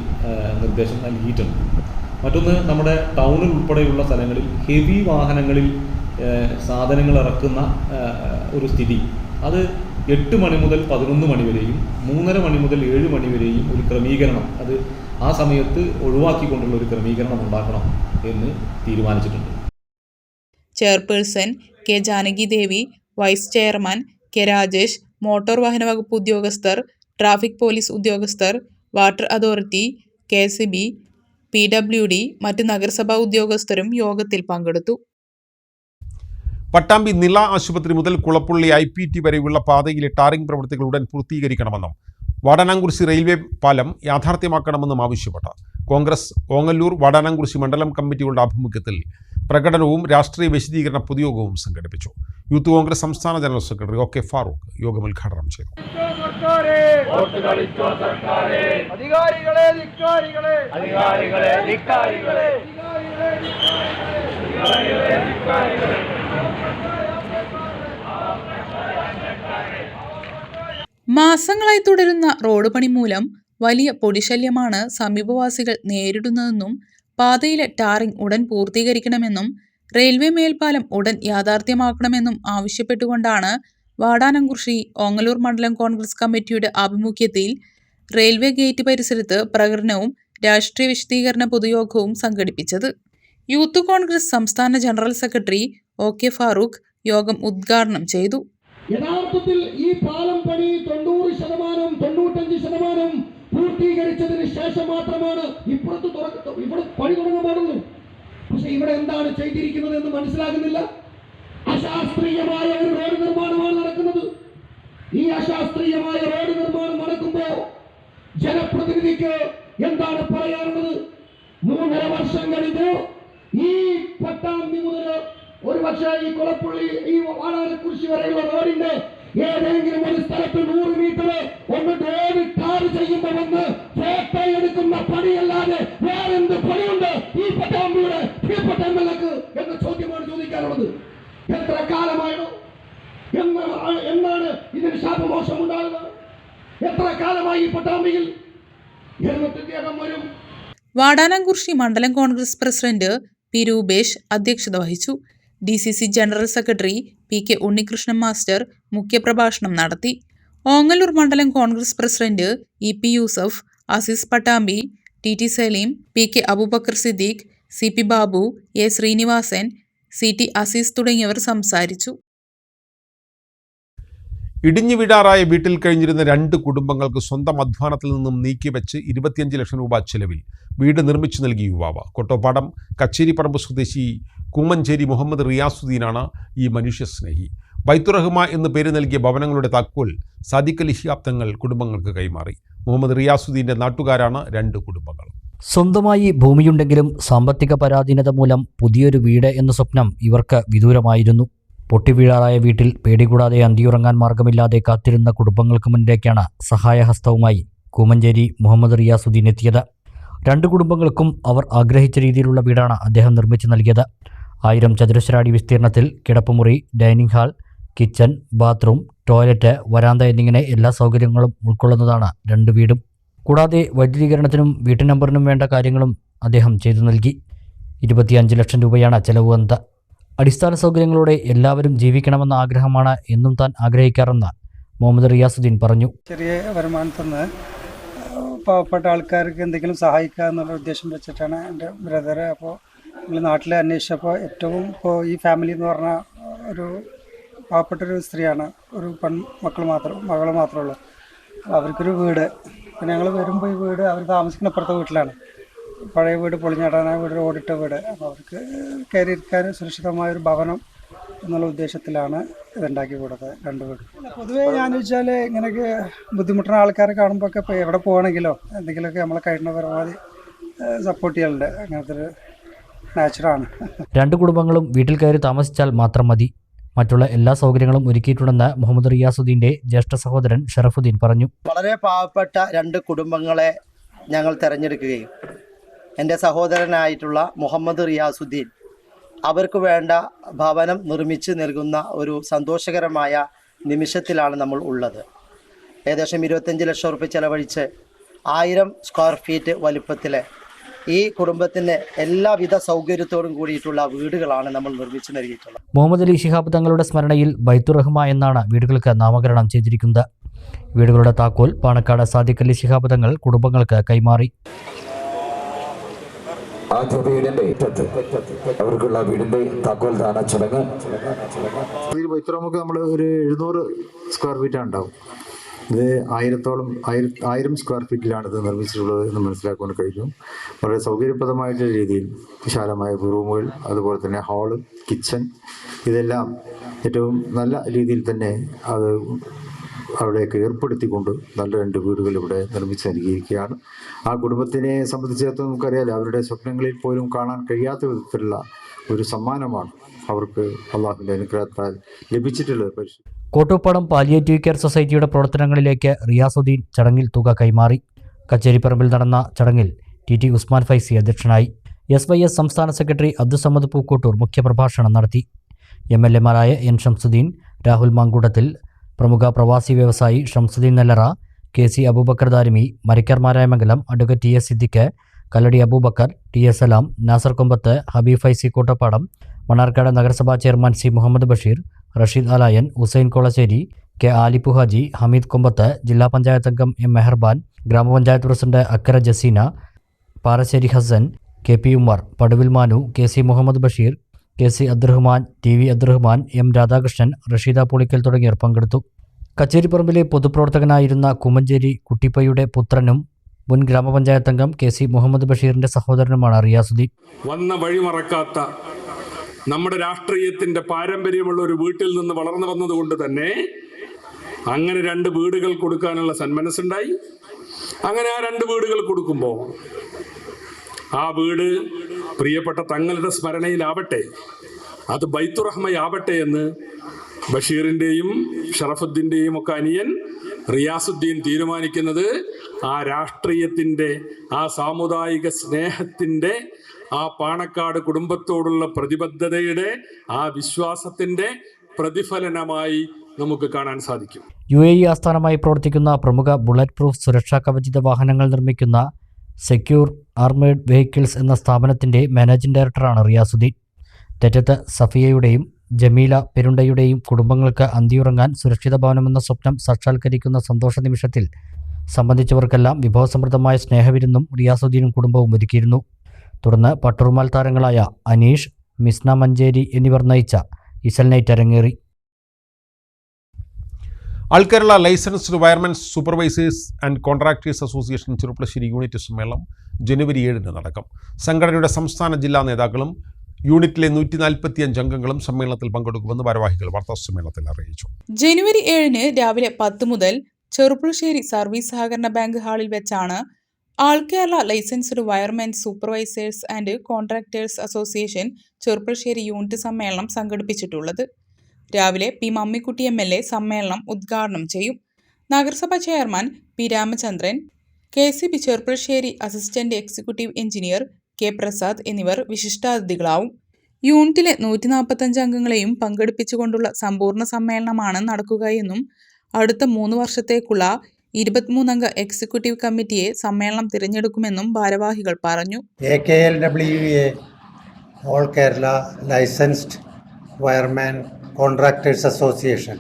നിർദ്ദേശം നൽകിയിട്ടുണ്ട്. മറ്റൊന്ന്, നമ്മുടെ ടൗണിൽ ഉൾപ്പെടെയുള്ള സ്ഥലങ്ങളിൽ ഹെവി വാഹനങ്ങളിൽ സാധനങ്ങൾ ഇറക്കുന്ന ഒരു സ്ഥിതി, അത് 8 മണി മുതൽ 11 മണി വരെയും 3:30 മണി മുതൽ 7 മണി വരെയും ഒരു ക്രമീകരണം, അത് ആ സമയത്ത് ഒഴിവാക്കിക്കൊണ്ടുള്ള ഒരു ക്രമീകരണം ഉണ്ടാക്കണം എന്ന് തീരുമാനിച്ചിട്ടുണ്ട്. Chairperson K Janaki Devi, vice chairman K Rajesh, motor വാഹന വകുപ്പ് ഉദ്യോഗസ്ഥർ, ട്രാഫിക് പോലീസ് ഉദ്യോഗസ്ഥർ, വാട്ടർ അതോറിറ്റി, KCB, PWD, മറ്റ് നഗരസഭാ ഉദ്യോഗസ്ഥരും യോഗത്തിൽ പങ്കെടുത്തു. പട്ടാമ്പി നില ആശുപത്രി മുതൽ കുളപ്പുള്ളി IPT വരെയുള്ള പാതയിലെ ടാറിംഗ് പ്രവൃത്തികൾ ഉടൻ പൂർത്തീകരിക്കണമെന്നും വാടാനാംകുറിശി റെയിൽവേ പാലം യാഥാർത്ഥ്യമാക്കണമെന്നും ആവശ്യപ്പെട്ട കോൺഗ്രസ് ഓങ്ങല്ലൂർ വാടാനാംകുറിശി മണ്ഡലം കമ്മിറ്റികളുടെ ആഭിമുഖ്യത്തിൽ പ്രകടനവും രാഷ്ട്രീയ വിശദീകരണ പൊതുയോഗവും സംഘടിപ്പിച്ചു. യൂത്ത് കോൺഗ്രസ് സംസ്ഥാന ജനറൽ സെക്രട്ടറി OK ഫാറൂഖ് യോഗം ഉദ്ഘാടനം ചെയ്തു. മാസങ്ങളായി തുടരുന്ന റോഡ് പണി മൂലം വലിയ പൊടിശല്യമാണ് സമീപവാസികൾ നേരിടുന്നതെന്നും പാതയിലെ ടാറിംഗ് ഉടൻ പൂർത്തീകരിക്കണമെന്നും റെയിൽവേ മേൽപ്പാലം ഉടൻ യാഥാർത്ഥ്യമാക്കണമെന്നും ആവശ്യപ്പെട്ടുകൊണ്ടാണ് വാടാനാംകുറിശി ഓങ്ങല്ലൂർ മണ്ഡലം കോൺഗ്രസ് കമ്മിറ്റിയുടെ ആഭിമുഖ്യത്തിൽ റെയിൽവേ ഗേറ്റ് പരിസരത്ത് പ്രകടനവും രാഷ്ട്രീയ വിശദീകരണ പൊതുയോഗവും സംഘടിപ്പിച്ചത്. യൂത്ത് കോൺഗ്രസ് സംസ്ഥാന ജനറൽ സെക്രട്ടറി OK ഫാറൂഖ് യോഗം ഉദ്ഘാടനം ചെയ്തു. യഥാർത്ഥത്തിൽ ഈ പാലം പണി 90%, 95% പൂർത്തീകരിച്ചതിന് ശേഷം മാത്രമാണ് ഇവിടെ പണി തുടങ്ങാൻ പാടുള്ളൂ. പക്ഷെ ഇവിടെ എന്താണ് ചെയ്തിരിക്കുന്നത് എന്ന് മനസ്സിലാകുന്നില്ല. അശാസ്ത്രീയമായ ഒരു റോഡ് നിർമ്മാണമാണ് നടക്കുന്നത്. ഈ അശാസ്ത്രീയമായ റോഡ് നിർമ്മാണം നടക്കുമ്പോൾ ജനപ്രതിനിധിക്ക് എന്താണ് പറയാനുള്ളത്? 3.5 വർഷം കഴിഞ്ഞു ഈ പട്ടാമ്പി മുതൽ ഒരു പക്ഷേ ഈ കുളപ്പുള്ളി ഈ വാടാനാംകുറിശി വരെയുള്ള റോഡിന്റെ ഏതെങ്കിലും ഒരു സ്ഥലത്ത് 100 മീറ്റർ ഒന്ന് റോഡ് ടാർ ചെയ്യുമ്പോൾ വന്ന് ഫോട്ടോ എടുക്കുന്ന പണിയല്ലാതെ വേറെന്ത് പണിയുണ്ട് ഈ പട്ടാമ്പിയുടെ പ്രിയപ്പെട്ട MLAക്ക് എന്ന ചോദ്യമാണ് ചോദിക്കാനുള്ളത്. എത്ര കാലമായോ എന്നാണ് ഇതിന് ശാപമോശം ഉണ്ടാകുന്നത്? എത്ര കാലമായി ഈ പട്ടാമ്പിയിൽ വരും? വാടാനാംകുറിശി മണ്ഡലം കോൺഗ്രസ് പ്രസിഡന്റ് പി രൂപേഷ് അധ്യക്ഷത വഹിച്ചു. DCC general secretary PK Unnikrishnan master മുഖ്യപ്രഭാഷണം നടത്തി. ഓങ്ങല്ലൂർ മണ്ഡലം Congress president EP Yusuf, Azeez Pattambi, TT Saleem, PK Abubakar Siddique, CP Babu, A Srinivasan, CT Azeez തുടങ്ങിയവർ സംസാരിച്ചു. ഇടിഞ്ഞു വീഴാറായ വീട്ടിൽ കഴിഞ്ഞിരുന്ന 2 കുടുംബങ്ങൾക്ക് സ്വന്തം അധ്വാനത്തിൽ നിന്നും നീക്കിവെച്ച് 25 ലക്ഷം രൂപ ചെലവിൽ വീട് നിർമ്മിച്ചു നൽകിയ യുവാവ്. കൊട്ടോപ്പാടം കച്ചേരിപ്പറമ്പ് സ്വദേശി കുമ്മഞ്ചേരി മുഹമ്മദ് റിയാസുദ്ദീനാണ് ഈ മനുഷ്യസ്നേഹി. ബൈത്തുറഹ്മ എന്ന് പേര് നൽകിയ ഭവനങ്ങളുടെ താക്കോൽ സാദിഖ് അലി ശിഹാബ് തങ്ങൾ കുടുംബങ്ങൾക്ക് കൈമാറി. മുഹമ്മദ് റിയാസുദ്ദീൻ്റെ നാട്ടുകാരാണ് 2 കുടുംബങ്ങൾ. സ്വന്തമായി ഭൂമിയുണ്ടെങ്കിലും സാമ്പത്തിക പരാധീനത മൂലം പുതിയൊരു വീട് എന്ന സ്വപ്നം ഇവർക്ക് വിദൂരമായിരുന്നു. പൊട്ടിവീഴാറായ വീട്ടിൽ പേടികൂടാതെ അന്തിയുറങ്ങാൻ മാർഗമില്ലാതെ കാത്തിരുന്ന കുടുംബങ്ങൾക്ക് മുന്നിലേക്കാണ് സഹായഹസ്തവുമായി കൂമഞ്ചേരി മുഹമ്മദ് റിയാസുദ്ദീൻ എത്തിയത്. 2 കുടുംബങ്ങൾക്കും അവർ ആഗ്രഹിച്ച രീതിയിലുള്ള വീടാണ് അദ്ദേഹം നിർമ്മിച്ചു നൽകിയത്. 1000 ചതുരശ്ര അടി വിസ്തീർണത്തിൽ കിടപ്പുമുറി, dining hall, kitchen, bathroom, toilet, വരാന്ത എന്നിങ്ങനെ എല്ലാ സൗകര്യങ്ങളും ഉൾക്കൊള്ളുന്നതാണ് 2 വീടും. കൂടാതെ വൈദ്യുതീകരണത്തിനും വീട്ടു നമ്പറിനും വേണ്ട കാര്യങ്ങളും അദ്ദേഹം ചെയ്തു നൽകി. 25 ലക്ഷം രൂപയാണ് ചെലവ് വന്നത്. അടിസ്ഥാന സൗകര്യങ്ങളോടെ എല്ലാവരും ജീവിക്കണമെന്ന ആഗ്രഹമാണ് എന്നും താൻ ആഗ്രഹിക്കാറെന്ന് മുഹമ്മദ് റിയാസുദ്ദീൻ പറഞ്ഞു. ചെറിയ വരുമാനത്തിൽ നിന്ന് പാവപ്പെട്ട ആൾക്കാർക്ക് എന്തെങ്കിലും സഹായിക്കുക എന്നുള്ള ഉദ്ദേശം വെച്ചിട്ടാണ് എൻ്റെ ബ്രദർ. അപ്പോൾ നമ്മൾ നാട്ടിൽ അന്വേഷിച്ചപ്പോൾ ഏറ്റവും ഈ ഫാമിലി എന്ന് പറഞ്ഞാൽ ഒരു പാവപ്പെട്ടൊരു സ്ത്രീയാണ്. ഒരു മകൾ മാത്രമേ ഉള്ളൂ. അവർക്കൊരു വീട്, പിന്നെ ഞങ്ങൾ വരുമ്പോൾ ഈ വീട് അവർ താമസിക്കുന്ന അപ്പുറത്തെ വീട്ടിലാണ്. പഴയ വീട് പൊളിഞ്ഞാടാനായ വീട്, ഓടിട്ട വീട്. അപ്പോൾ അവർക്ക് കയറിയിരിക്കാൻ സുരക്ഷിതമായൊരു ഭവനം എന്നുള്ള ഉദ്ദേശത്തിലാണ് ഇതുണ്ടാക്കി കൊടുത്തത് 2 വീട്. പൊതുവേ ഞാൻ വെച്ചാൽ ഇങ്ങനെയൊക്കെ ബുദ്ധിമുട്ടുന്ന ആൾക്കാരെ കാണുമ്പോൾ ഒക്കെ ഇപ്പോൾ എവിടെ പോകണമെങ്കിലോ എന്തെങ്കിലുമൊക്കെ നമ്മളെ കഴിയുന്ന പരമാവധി സപ്പോർട്ട് ചെയ്യാറുണ്ട്. അങ്ങനത്തെ ഒരു നാച്ചുറാണ്. 2 കുടുംബങ്ങളും വീട്ടിൽ കയറി താമസിച്ചാൽ മാത്രം മതി. മറ്റുള്ള എല്ലാ സൗകര്യങ്ങളും ഒരുക്കിയിട്ടുണ്ടെന്ന് മുഹമ്മദ് റിയാസുദ്ദീൻ്റെ ജ്യേഷ്ഠ സഹോദരൻ ഷറഫുദ്ദീൻ പറഞ്ഞു. വളരെ പാവപ്പെട്ട 2 കുടുംബങ്ങളെ ഞങ്ങൾ തിരഞ്ഞെടുക്കുകയും എൻ്റെ സഹോദരനായിട്ടുള്ള മുഹമ്മദ് റിയാസുദ്ദീൻ അവർക്ക് വേണ്ട ഭവനം നിർമ്മിച്ച് നൽകുന്ന ഒരു സന്തോഷകരമായ നിമിഷത്തിലാണ് നമ്മൾ ഉള്ളത്. ഏകദേശം 25 ലക്ഷം റുപ്യ ചെലവഴിച്ച് 1000 സ്ക്വയർ ഫീറ്റ് വലിപ്പത്തിലെ ഈ കുടുംബത്തിന് എല്ലാവിധ സൗകര്യത്തോടും കൂടിയിട്ടുള്ള വീടുകളാണ് നമ്മൾ നിർമ്മിച്ചു നൽകിയിട്ടുള്ളത്. മുഹമ്മദ് അലി ശിഹാബ് തങ്ങളുടെ സ്മരണയിൽ ബൈത്തുറഹ്മ എന്നാണ് വീടുകൾക്ക് നാമകരണം ചെയ്തിരിക്കുന്നത്. വീടുകളുടെ താക്കോൽ പാണക്കാട് സാദിഖ് അലി ശിഹാബ് തങ്ങൾ കുടുംബങ്ങൾക്ക് കൈമാറി. ആദ്യ വീടിന്റെ അവർക്കുള്ള വീടിന്റെ താക്കോൽ ദാന ചടങ്ങ്. ബൈത്തുറഹ്മക്ക് നമ്മൾ ഒരു 700 സ്ക്വയർ ഫീറ്റാണ് ഉണ്ടാവും. ഇത് 1000 സ്ക്വയർ ഫീറ്റിലാണ് ഇത് നിർമ്മിച്ചിട്ടുള്ളത് എന്ന് മനസ്സിലാക്കാൻ കഴിയും. വളരെ സൗകര്യപ്രദമായിട്ടുള്ള രീതിയിൽ വിശാലമായ റൂമുകൾ, അതുപോലെ തന്നെ ഹാള്, കിച്ചൺ, ഇതെല്ലാം ഏറ്റവും നല്ല രീതിയിൽ തന്നെ അത് അവിടേക്ക് ഏർപ്പെടുത്തിക്കൊണ്ട് നല്ല 2 വീടുകൾ ഇവിടെ നിർമ്മിച്ച് നൽകിയിരിക്കുകയാണ്. ആ കുടുംബത്തിനെ സംബന്ധിച്ചിടത്തോളം നമുക്കറിയാലോ, അവരുടെ സ്വപ്നങ്ങളിൽ പോലും കാണാൻ കഴിയാത്ത വിധത്തിലുള്ള ഒരു സമ്മാനമാണ് അവർക്ക് അള്ളാഹുവിൻ്റെ അനുഗ്രഹത്താൽ ലഭിച്ചിട്ടുള്ളത്. കോട്ടൂപ്പാടം പാലിയേറ്റീവ് കെയർ സൊസൈറ്റിയുടെ പ്രവർത്തനങ്ങളിലേക്ക് റിയാസുദ്ദീൻ ചടങ്ങിൽ തുക കൈമാറി. കച്ചേരിപ്പറമ്പിൽ നടന്ന ചടങ്ങിൽ ടി ഉസ്മാൻ ഫൈസി അധ്യക്ഷനായി. SYS സംസ്ഥാന സെക്രട്ടറി അബ്ദുസമദ് പൂക്കോട്ടൂർ മുഖ്യപ്രഭാഷണം നടത്തി. MLA-മാരായ N ഷംസുദ്ദീൻ, രാഹുൽ മാങ്കൂട്ടത്തിൽ, പ്രമുഖ പ്രവാസി വ്യവസായി ഷംസുദ്ദീൻ നെല്ലറ, KC അബൂബക്കർ ദാരിമി, മരിക്കർമാരായ Mangalam advocate TS Siddique, Kalladi Aboobacker, TS Salam, Nasar Kombath, Habeeb Faizy Kottappadam, Mannarkkad നഗരസഭാ chairman C Muhammed Basheer, Rasheed Alayan, Hussain Kolassery, K Alippu Haji, Hameed Kombath, ജില്ലാ പഞ്ചായത്ത് അംഗം M മെഹർബാൻ, ഗ്രാമപഞ്ചായത്ത് president Akkara Jaseena, Parassery Hassan, KP Ummer, Paduvil Manu, KC Muhammed Basheer, KC Abdurahman, TV Abdurahman, M Radhakrishnan, Rasheeda Pulikkal തുടങ്ങിയവർ പങ്കെടുത്തു. കച്ചേരിപ്പറമ്പിലെ പൊതുപ്രവർത്തകനായിരുന്ന കുമഞ്ചേരി കുട്ടിപ്പയുടെ പുത്രനും മുൻ ഗ്രാമപഞ്ചായത്ത് അംഗം KC മുഹമ്മദ് ബഷീറിന്റെ സഹോദരനുമാണ് റിയാസുദ്ദീൻ. വന്ന വഴി മറക്കാത്ത നമ്മുടെ രാഷ്ട്രീയത്തിന്റെ പാരമ്പര്യമുള്ള ഒരു വീട്ടിൽ നിന്ന് വളർന്നു വന്നതുകൊണ്ട് തന്നെ അങ്ങനെ 2 വീടുകൾ കൊടുക്കാനുള്ള സന്മനസ്സുണ്ടായി. അങ്ങനെ ആ 2 വീടുകൾ കൊടുക്കുമ്പോൾ ആ വീട് പ്രിയപ്പെട്ട തങ്ങളുടെ സ്മരണയിലാവട്ടെ, അത് ബൈത്തുറഹ്മയാവട്ടെ എന്ന് ബഷീറിൻ്റെയും ഷറഫുദ്ദീൻ്റെയും ഒക്കെ അനിയൻ റിയാസുദ്ദീൻ തീരുമാനിക്കുന്നത് ആ രാഷ്ട്രീയത്തിൻ്റെ, ആ സാമുദായിക സ്നേഹത്തിൻ്റെ, ആ പാണക്കാട് കുടുംബത്തോടുള്ള പ്രതിബദ്ധതയുടെ, ആ വിശ്വാസത്തിൻ്റെ പ്രതിഫലനമായി നമുക്ക് കാണാൻ സാധിക്കും. UAE ആസ്ഥാനമായി പ്രവർത്തിക്കുന്ന പ്രമുഖ ബുള്ളറ്റ് പ്രൂഫ് സുരക്ഷാ കവചിത വാഹനങ്ങൾ നിർമ്മിക്കുന്ന സെക്യൂർ ആർമേഡ് വെഹിക്കിൾസ് എന്ന സ്ഥാപനത്തിൻ്റെ മാനേജിംഗ് ഡയറക്ടറാണ് റിയാസുദ്ദീൻ. തെറ്റത്ത് സഫിയയുടെയും ജമീല പെരുണ്ടയുടെയും കുടുംബങ്ങൾക്ക് അന്തിയുറങ്ങാൻ സുരക്ഷിത ഭവനമെന്ന സ്വപ്നം സാക്ഷാത്കരിക്കുന്ന സന്തോഷ നിമിഷത്തിൽ സംബന്ധിച്ചവർക്കെല്ലാം വിഭവസമൃദ്ധമായ സ്നേഹവിരുന്നും റിയാസുദ്ദീനും കുടുംബവും ഒരുക്കിയിരുന്നു. തുടർന്ന് പട്ടുറുമാൽ താരങ്ങളായ അനീഷ്, മിസ്ന മഞ്ചേരി എന്നിവർ നയിച്ച ഇസൽ നൈറ്റ് അരങ്ങേറി. All Kerala licensed wiremen's supervisors and contractors association Cherpulassery unit സമ്മേളനം ജനുവരി 7 നടക്കും. സംഘടനയുടെ സംസ്ഥാന ജില്ലാ നേതാക്കളും യൂണിറ്റിലെ 145 അംഗങ്ങളും സമ്മേളനത്തിൽ പങ്കെടുക്കുമെന്ന് ഭാരവാഹികൾ വാർത്താസമ്മേളനത്തിൽ അറിയിച്ചു. ജനുവരി 7 രാവിലെ 10 മുതൽ ചെറുപ്പളശ്ശേരി സർവീസ് സഹകരണ ബാങ്ക് ഹാളിൽ വെച്ചാണ് all Kerala licensed wiremen supervisors and contractors association Cherpulassery unit സമ്മേളനം സംഘടിപ്പിച്ചിട്ടുള്ളത്. രാവിലെ പി മമ്മിക്കുട്ടി MLA സമ്മേളനം ഉദ്ഘാടനം ചെയ്യും. നഗരസഭാ chairman P Ramachandran, KCB Cherpulassery assistant executive engineer K Prasad എന്നിവർ വിശിഷ്ടാതിഥികളാവും. യൂണിറ്റിലെ 145 അംഗങ്ങളെയും പങ്കെടുപ്പിച്ചുകൊണ്ടുള്ള സമ്പൂർണ്ണ സമ്മേളനമാണ് നടക്കുകയെന്നും അടുത്ത 3 വർഷത്തേക്കുള്ള 23 അംഗ എക്സിക്യൂട്ടീവ് കമ്മിറ്റിയെ സമ്മേളനം തിരഞ്ഞെടുക്കുമെന്നും ഭാരവാഹികൾ പറഞ്ഞു. AKLWA all Kerala licensed wireman contractors association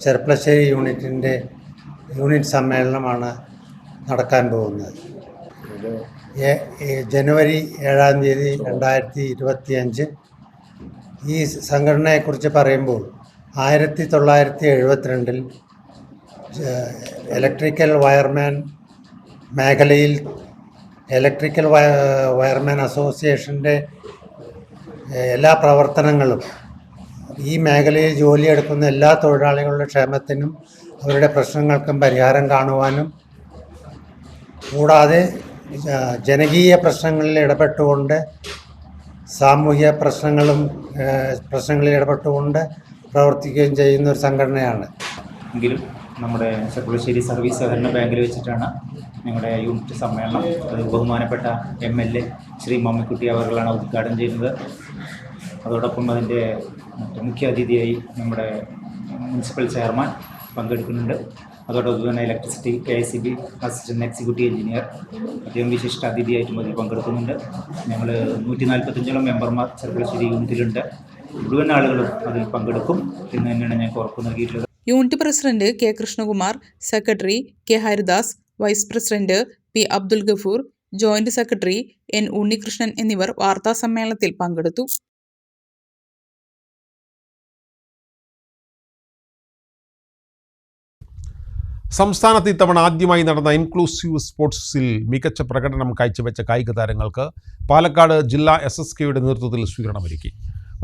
Cherpulassery unit സമ്മേളനമാണ് നടക്കാൻ പോകുന്നത്. ജനുവരി 7 തീയതി 2025. ഈ സംഘടനയെക്കുറിച്ച് പറയുമ്പോൾ 1972 ഇലക്ട്രിക്കൽ വയർമാൻ മേഖലയിൽ ഇലക്ട്രിക്കൽ വയർമാൻ അസോസിയേഷൻ്റെ എല്ലാ പ്രവർത്തനങ്ങളും ഈ മേഖലയിൽ ജോലിയെടുക്കുന്ന എല്ലാ തൊഴിലാളികളുടെ ക്ഷേമത്തിനും അവരുടെ പ്രശ്നങ്ങൾക്കും പരിഹാരം കാണുവാനും കൂടാതെ ജനകീയ പ്രശ്നങ്ങളിൽ ഇടപെട്ടുകൊണ്ട് സാമൂഹ്യ പ്രശ്നങ്ങളിൽ ഇടപെട്ടുകൊണ്ട് പ്രവർത്തിക്കുകയും ചെയ്യുന്ന ഒരു സംഘടനയാണ്. എങ്കിലും നമ്മുടെ ചെർപ്പുളശ്ശേരി സർവീസ് സഹകരണ ബാങ്കിൽ വെച്ചിട്ടാണ് ഞങ്ങളുടെ യൂണിറ്റ് സമ്മേളനം. അത് ബഹുമാനപ്പെട്ട MLA ശ്രീ മമ്മിക്കുട്ടി അവர்களാണ് ഉദ്ഘാടനം ചെയ്യുന്നത്. അതോടൊപ്പം അതിൻ്റെ മുഖ്യ അതിഥിയായി നമ്മുടെ മുനിസിപ്പൽ ചെയർമാൻ പങ്കെടുക്കുന്നുണ്ട്. അതോടൊപ്പം തന്നെ electricity KCB assistant executive engineer അദ്ദേഹം വിശിഷ്ട അതിഥിയായിട്ടും അതിൽ പങ്കെടുക്കുന്നുണ്ട്. ഞങ്ങൾ 145ഓളം മെമ്പർമാർ ചെർപ്പുളശ്ശേരി യൂണിറ്റിലുണ്ട്. മുഴുവൻ ആളുകളും അതിൽ പങ്കെടുക്കും എന്ന് തന്നെയാണ് ഞങ്ങൾക്ക് ഉറപ്പ് നൽകിയിട്ടുള്ളത്. Unit president K Krishnakumar, secretary K Haridas, vice president P Abdul Gafoor, joint secretary N Unnikrishnan എന്നിവർ വാർത്താസമ്മേളനത്തിൽ പങ്കെടുത്തു. സംസ്ഥാനത്ത് ഇത്തവണ ആദ്യമായി നടന്ന ഇൻക്ലൂസീവ് സ്പോർട്സിൽ മികച്ച പ്രകടനം കാഴ്ചവെച്ച കായിക താരങ്ങൾക്ക് പാലക്കാട് ജില്ലാ SSKയുടെ നേതൃത്വത്തിൽ സ്വീകരണമൊരുക്കി.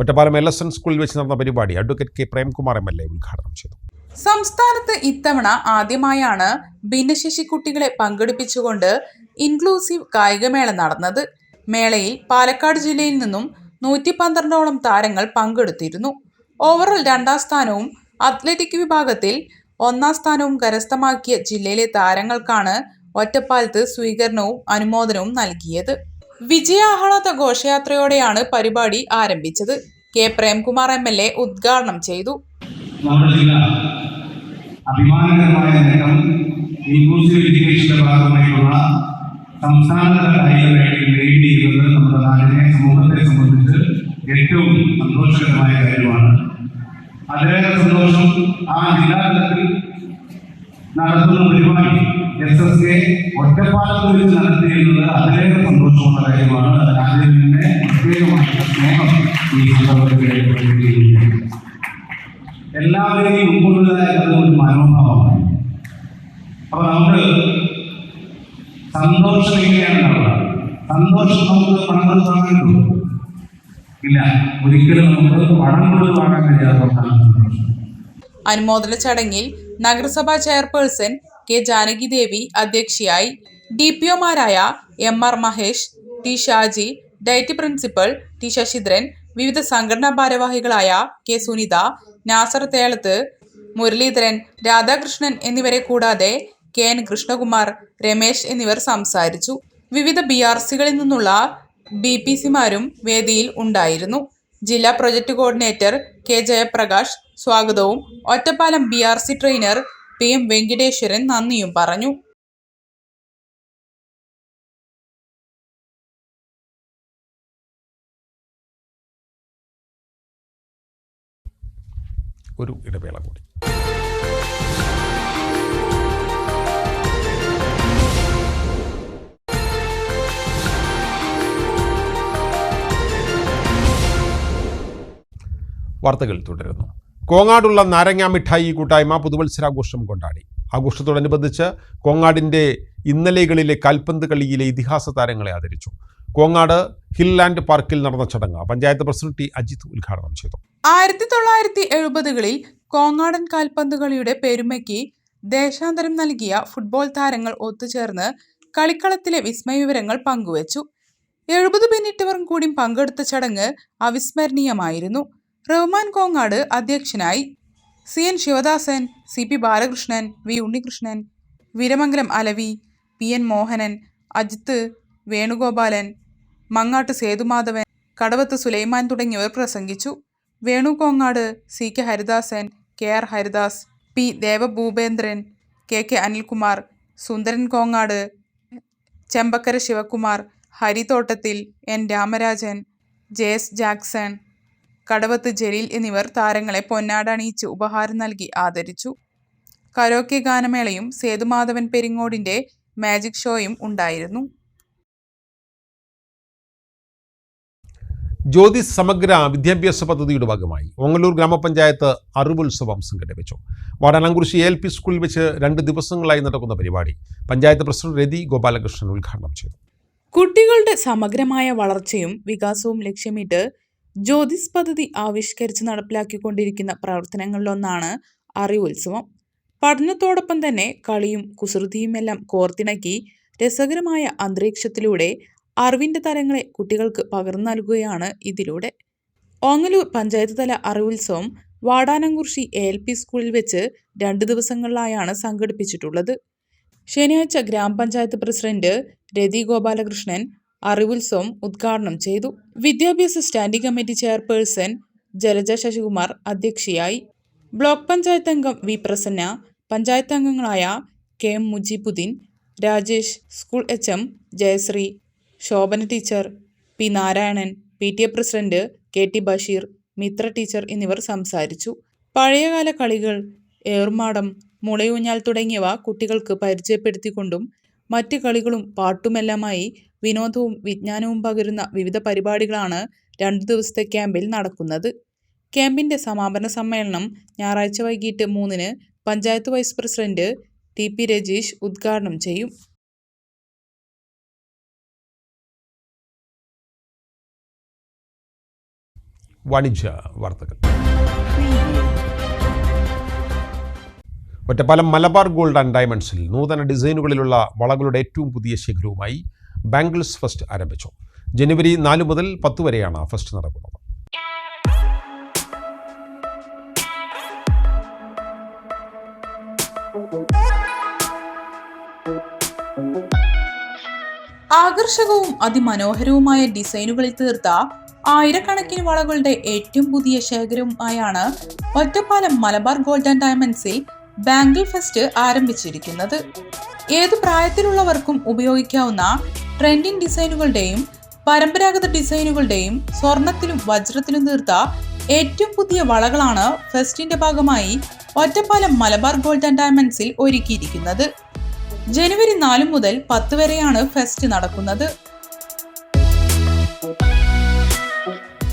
ഒറ്റപ്പാലം LSN സ്കൂളിൽ വെച്ച് നടന്ന പരിപാടി അഡ്വക്കേറ്റ് K പ്രേംകുമാർ MLA ഉദ്ഘാടനം ചെയ്തു. സംസ്ഥാനത്ത് ഇത്തവണ ആദ്യമായാണ് ഭിന്നശേഷി കുട്ടികളെ പങ്കെടുപ്പിച്ചുകൊണ്ട് ഇൻക്ലൂസീവ് കായികമേള നടന്നത്. മേളയിൽ പാലക്കാട് ജില്ലയിൽ നിന്നും 112ഓളം താരങ്ങൾ പങ്കെടുത്തിരുന്നു. ഓവറോൾ 2ാം സ്ഥാനവും അത്ലറ്റിക് വിഭാഗത്തിൽ 1ാം സ്ഥാനവും കരസ്ഥമാക്കിയ ജില്ലയിലെ താരങ്ങൾക്കാണ് ഒറ്റപ്പാലത്ത് സ്വീകരണവും അനുമോദനവും നൽകിയത്. വിജയാഹ്ലാദ ഘോഷയാത്രയോടെയാണ് പരിപാടി ആരംഭിച്ചത്. K പ്രേംകുമാർ MLA ഉദ്ഘാടനം ചെയ്തു. നമ്മുടെ ജില്ല അഭിമാനകരമായ നേട്ടം ഇൻക്ലൂസീവ് എഡ്യൂക്കേഷന്റെ ഭാഗമായിട്ടുള്ള സംസ്ഥാനതല കായികമേളയിൽ നേടിയിരുന്നത് നമ്മുടെ നാടിനെ സമൂഹത്തെ സംബന്ധിച്ച് ഏറ്റവും സന്തോഷകരമായ കാര്യമാണ്. അതിലേറെ സന്തോഷം ആ ജില്ലാതലത്തിൽ നടത്തുന്ന പരിപാടി SSK ഒറ്റപ്പാലത്ത് വെച്ച് നടത്തിയിരുന്നത് അതിലേറെ സന്തോഷമുള്ള കാര്യമാണ്. അതിൽ തന്നെ പ്രത്യേകമായിട്ടുള്ള സ്നേഹം ഈ സന്ദർഭത്തിൽ രേഖപ്പെടുത്തിയിരിക്കുകയാണ്. എല്ലാവരെയും ഉൾക്കൊള്ളുക എന്നത് ഒരു മനോഭാവമാണ്. അപ്പൊ നമുക്ക് സന്തോഷം എങ്ങനെയാണ് ഉണ്ടാവുക? സന്തോഷം നമുക്ക് പണം കൊണ്ട് വാങ്ങാൻ പറ്റുമോ? ഇല്ല, ഒരിക്കലും നമുക്ക് പണം കൊണ്ട് വാങ്ങാൻ കഴിയാത്ത അനുമോദന ചടങ്ങിൽ നഗരസഭാ ചെയർപേഴ്സൺ K ജാനകി ദേവി അധ്യക്ഷയായി. DPOമാരായ MR Mahesh, T Shaji, diet principal T Sasidharan, വിവിധ സംഘടനാ ഭാരവാഹികളായ K സുനിത, നാസർ തേളത്ത്, മുരളീധരൻ, രാധാകൃഷ്ണൻ എന്നിവരെ കൂടാതെ KN കൃഷ്ണകുമാർ, രമേശ് എന്നിവർ സംസാരിച്ചു. വിവിധ BRCകളിൽ നിന്നുള്ള BPCമാരും വേദിയിൽ ഉണ്ടായിരുന്നു. ജില്ലാ പ്രൊജക്ട് കോർഡിനേറ്റർ K ജയപ്രകാശ് സ്വാഗതവും Ottapalam BRC trainer PM Venkiteswaran നന്ദിയും പറഞ്ഞു. ഒരു ഇടവേള കൂടി. വാർത്തകൾ തുടരുന്നു. കോങ്ങാടുള്ള നാരങ്ങാ മിഠായി കൂട്ടായ്മ പുതുവത്സരാഘോഷം കൊണ്ടാടി. ആഘോഷത്തോടനുബന്ധിച്ച് കോങ്ങാടിൻ്റെ ഇന്നലെകളിലെ കാൽപന്ത് കളിയിലെ ഇതിഹാസ താരങ്ങളെ ആദരിച്ചു. കോങ്ങാട് ഹിൽ ആൻഡ് പാർക്കിൽ നടന്ന ചടങ്ങ് പഞ്ചായത്ത് പ്രസിഡന്റ് T അജിത് ഉദ്ഘാടനം ചെയ്തു. 1970കളിൽ കോങ്ങാടൻ കാൽപന്ത് കളിയുടെ പെരുമയ്ക്ക് ദേശാന്തരം നൽകിയ ഫുട്ബോൾ താരങ്ങൾ ഒത്തുചേർന്ന് കളിക്കളത്തിലെ വിസ്മയവിവരങ്ങൾ പങ്കുവച്ചു. 70 പിന്നിട്ടവരും കൂടി പങ്കെടുത്ത ചടങ്ങ് അവിസ്മരണീയമായിരുന്നു. റഹ്മാൻ കോങ്ങാട് അധ്യക്ഷനായി. CN Sivadasan, CP Balakrishnan, V Unnikrishnan, Veeramangalam Alavi, PN Mohanan, Ajith, Venugopalan, Mangattu Sethumadhavan, കടവത്ത് സുലൈമാൻ തുടങ്ങിയവർ പ്രസംഗിച്ചു. Venu Kongad, CK Haridasan, KR Haridas, P Devabhoopendran, KK Anilkumar, Sundaran Kongad, Chembakkara Sivakumar, Harithottathil, N Ramarajan, JS Jackson, Kadavath Jaleel എന്നിവർ താരങ്ങളെ പൊന്നാട അണിയിച്ച് ഉപഹാരം നൽകി ആദരിച്ചു. കരോക്കെ ഗാനമേളയും സേതുമാധവൻ പെരിങ്ങോടിന്റെ മാജിക് ഷോയും ഉണ്ടായിരുന്നു. ജ്യോതിസ് സമഗ്ര വിദ്യാഭ്യാസ പദ്ധതിയുടെ ഭാഗമായി ഓങ്ങല്ലൂർ ഗ്രാമപഞ്ചായത്ത് അറിവുത്സവം സംഘടിപ്പിച്ചു. വാടാനംകുറിശി ALP സ്കൂളിൽ വെച്ച് 2 ദിവസങ്ങളായി നടക്കുന്ന പരിപാടി പഞ്ചായത്ത് പ്രസിഡന്റ് രതി ഗോപാലകൃഷ്ണൻ ഉദ്ഘാടനം ചെയ്തു. കുട്ടികളുടെ സമഗ്രമായ വളർച്ചയും വികാസവും ലക്ഷ്യമിട്ട് ജ്യോതിസ് പദ്ധതി ആവിഷ്കരിച്ച് നടപ്പിലാക്കിക്കൊണ്ടിരിക്കുന്ന പ്രവർത്തനങ്ങളിലൊന്നാണ് അറിവുത്സവം. പഠനത്തോടൊപ്പം തന്നെ കളിയും കുസൃതിയുമെല്ലാം കോർത്തിണക്കി രസകരമായ അന്തരീക്ഷത്തിലൂടെ അറിവിൻ്റെ തലങ്ങളെ കുട്ടികൾക്ക് പകർന്നു നൽകുകയാണ് ഇതിലൂടെ. ഓങ്ങല്ലൂർ പഞ്ചായത്ത് തല അറിവുത്സവം വാടാനംകുറിശി ALP സ്കൂളിൽ വെച്ച് 2 ദിവസങ്ങളിലായാണ് സംഘടിപ്പിച്ചിട്ടുള്ളത്. ശനിയാഴ്ച ഗ്രാമപഞ്ചായത്ത് പ്രസിഡന്റ് രതി ഗോപാലകൃഷ്ണൻ അറിവുത്സവം ഉദ്ഘാടനം ചെയ്തു. വിദ്യാഭ്യാസ standing committee chairperson Jalaja Sasikumar അധ്യക്ഷയായി. ബ്ലോക്ക് പഞ്ചായത്ത് അംഗം V പ്രസന്ന, പഞ്ചായത്ത് അംഗങ്ങളായ KM Mujeebuddeen, Rajesh, school HM Jayasree, Shobhana teacher, P Narayanan, PTA president KT Basheer, Mithra teacher എന്നിവർ സംസാരിച്ചു. പഴയകാല കളികൾ, ഏറുമാടം, മുളയൂഞ്ഞാൽ തുടങ്ങിയവ കുട്ടികൾക്ക് പരിചയപ്പെടുത്തിക്കൊണ്ടും മറ്റ് കളികളും പാട്ടുമെല്ലാമായി വിനോദവും വിജ്ഞാനവും പകരുന്ന വിവിധ പരിപാടികളാണ് 2 ദിവസത്തെ ക്യാമ്പിൽ നടക്കുന്നത്. ക്യാമ്പിന്റെ സമാപന സമ്മേളനം ഞായറാഴ്ച വൈകിട്ട് 3-ന് panchayat vice president TP Rajeesh ഉദ്ഘാടനം ചെയ്യും. വാണിജ്യ വാർത്തകൾ. ഒറ്റപ്പാലം മലബാർ ഗോൾഡ് ആൻഡ് ഡയമണ്ട്സിൽ നൂതന ഡിസൈനുകളിലുള്ള വളകളുടെ ഏറ്റവും പുതിയ ശേഖരവുമായി ബാംഗിൾസ് ഫെസ്റ്റ് ആരംഭിച്ചു. ജനുവരി 4 മുതൽ 10 വരെയാണ് ഫെസ്റ്റ് നടക്കുന്നത്. ആകർഷകവും അതിമനോഹരവുമായ ഡിസൈനുകളിൽ തീർത്ത ആയിരക്കണക്കിന് വളകളുടെ ഏറ്റവും പുതിയ ശേഖരവുമായാണ് ഒറ്റപ്പാലം മലബാർ ഗോൾഡ് ആൻഡ് ഡയമണ്ട്സിൽ ബാംഗിൾ ഫെസ്റ്റ് ആരംഭിച്ചിരിക്കുന്നത്. ഏതു പ്രായത്തിലുള്ളവർക്കും ഉപയോഗിക്കാവുന്ന ട്രെൻഡിംഗ് ഡിസൈനുകളുടെയും പരമ്പരാഗത ഡിസൈനുകളുടെയും സ്വർണത്തിലും വജ്രത്തിലും തീർത്ത ഏറ്റവും പുതിയ വളകളാണ് ഫെസ്റ്റിന്റെ ഭാഗമായി ഒറ്റപ്പാലം മലബാർ ഗോൾഡ് ആൻഡ് ഡയമണ്ട്സിൽ ഒരുക്കിയിരിക്കുന്നത്. ജനുവരി 4 മുതൽ 10 വരെയാണ് ഫെസ്റ്റ് നടക്കുന്നത്.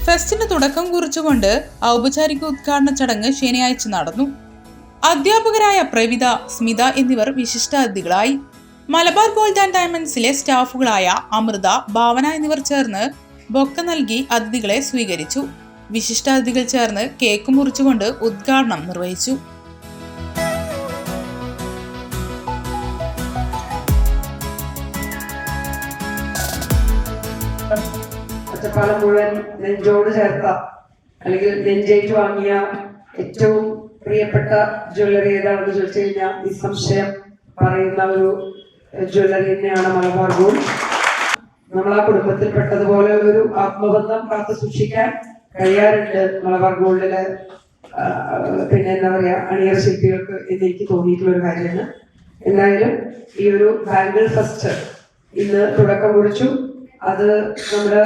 ഫെസ്റ്റിന് തുടക്കം കുറിച്ചുകൊണ്ട് ഔപചാരിക ഉദ്ഘാടന ചടങ്ങ് ശനിയാഴ്ച നടന്നു. അധ്യാപകരായ പ്രവിത, സ്മിത എന്നിവർ വിശിഷ്ടാതിഥികളായി. മലബാർ ഗോൾഡ് ആൻഡ് ഡയമണ്ട്സിലെ സ്റ്റാഫുകളായ അമൃത, ഭാവന എന്നിവർ ചേർന്ന് ബൊക്ക നൽകി അതിഥികളെ സ്വീകരിച്ചു. വിശിഷ്ടാതിഥികൾ ചേർന്ന് കേക്ക് മുറിച്ചുകൊണ്ട് ഉദ്ഘാടനം നിർവഹിച്ചു. ഒറ്റപ്പാലം മുഴുവൻ നെഞ്ചോട് ചേർത്ത അല്ലെങ്കിൽ നെഞ്ചേറ്റ് വാങ്ങിയ ഏറ്റവും പ്രിയപ്പെട്ട ജ്വല്ലറി ഏതാണെന്ന് ചോദിച്ചു കഴിഞ്ഞാൽ നിസ്സംശയം പറയുന്ന ഒരു ജ്വല്ലറി തന്നെയാണ് മലബാർ ഗോൾഡ്. നമ്മൾ ആ കുടുംബത്തിൽപ്പെട്ടതുപോലെ ഒരു ആത്മബന്ധം കാത്തു സൂക്ഷിക്കാൻ കഴിയാറുണ്ട് മലബാർ ഗോൾഡിലെ പിന്നെ എന്താ പറയാ അണിയർ ശില്പികൾക്ക് എന്ന് എനിക്ക് തോന്നിയിട്ടുള്ള ഒരു കാര്യമാണ്. എന്തായാലും ഈ ഒരു ബാംഗിൾ ഫെസ്റ്റ് ഇന്ന് തുടക്കം കുറിച്ചു. അത് നമ്മുടെ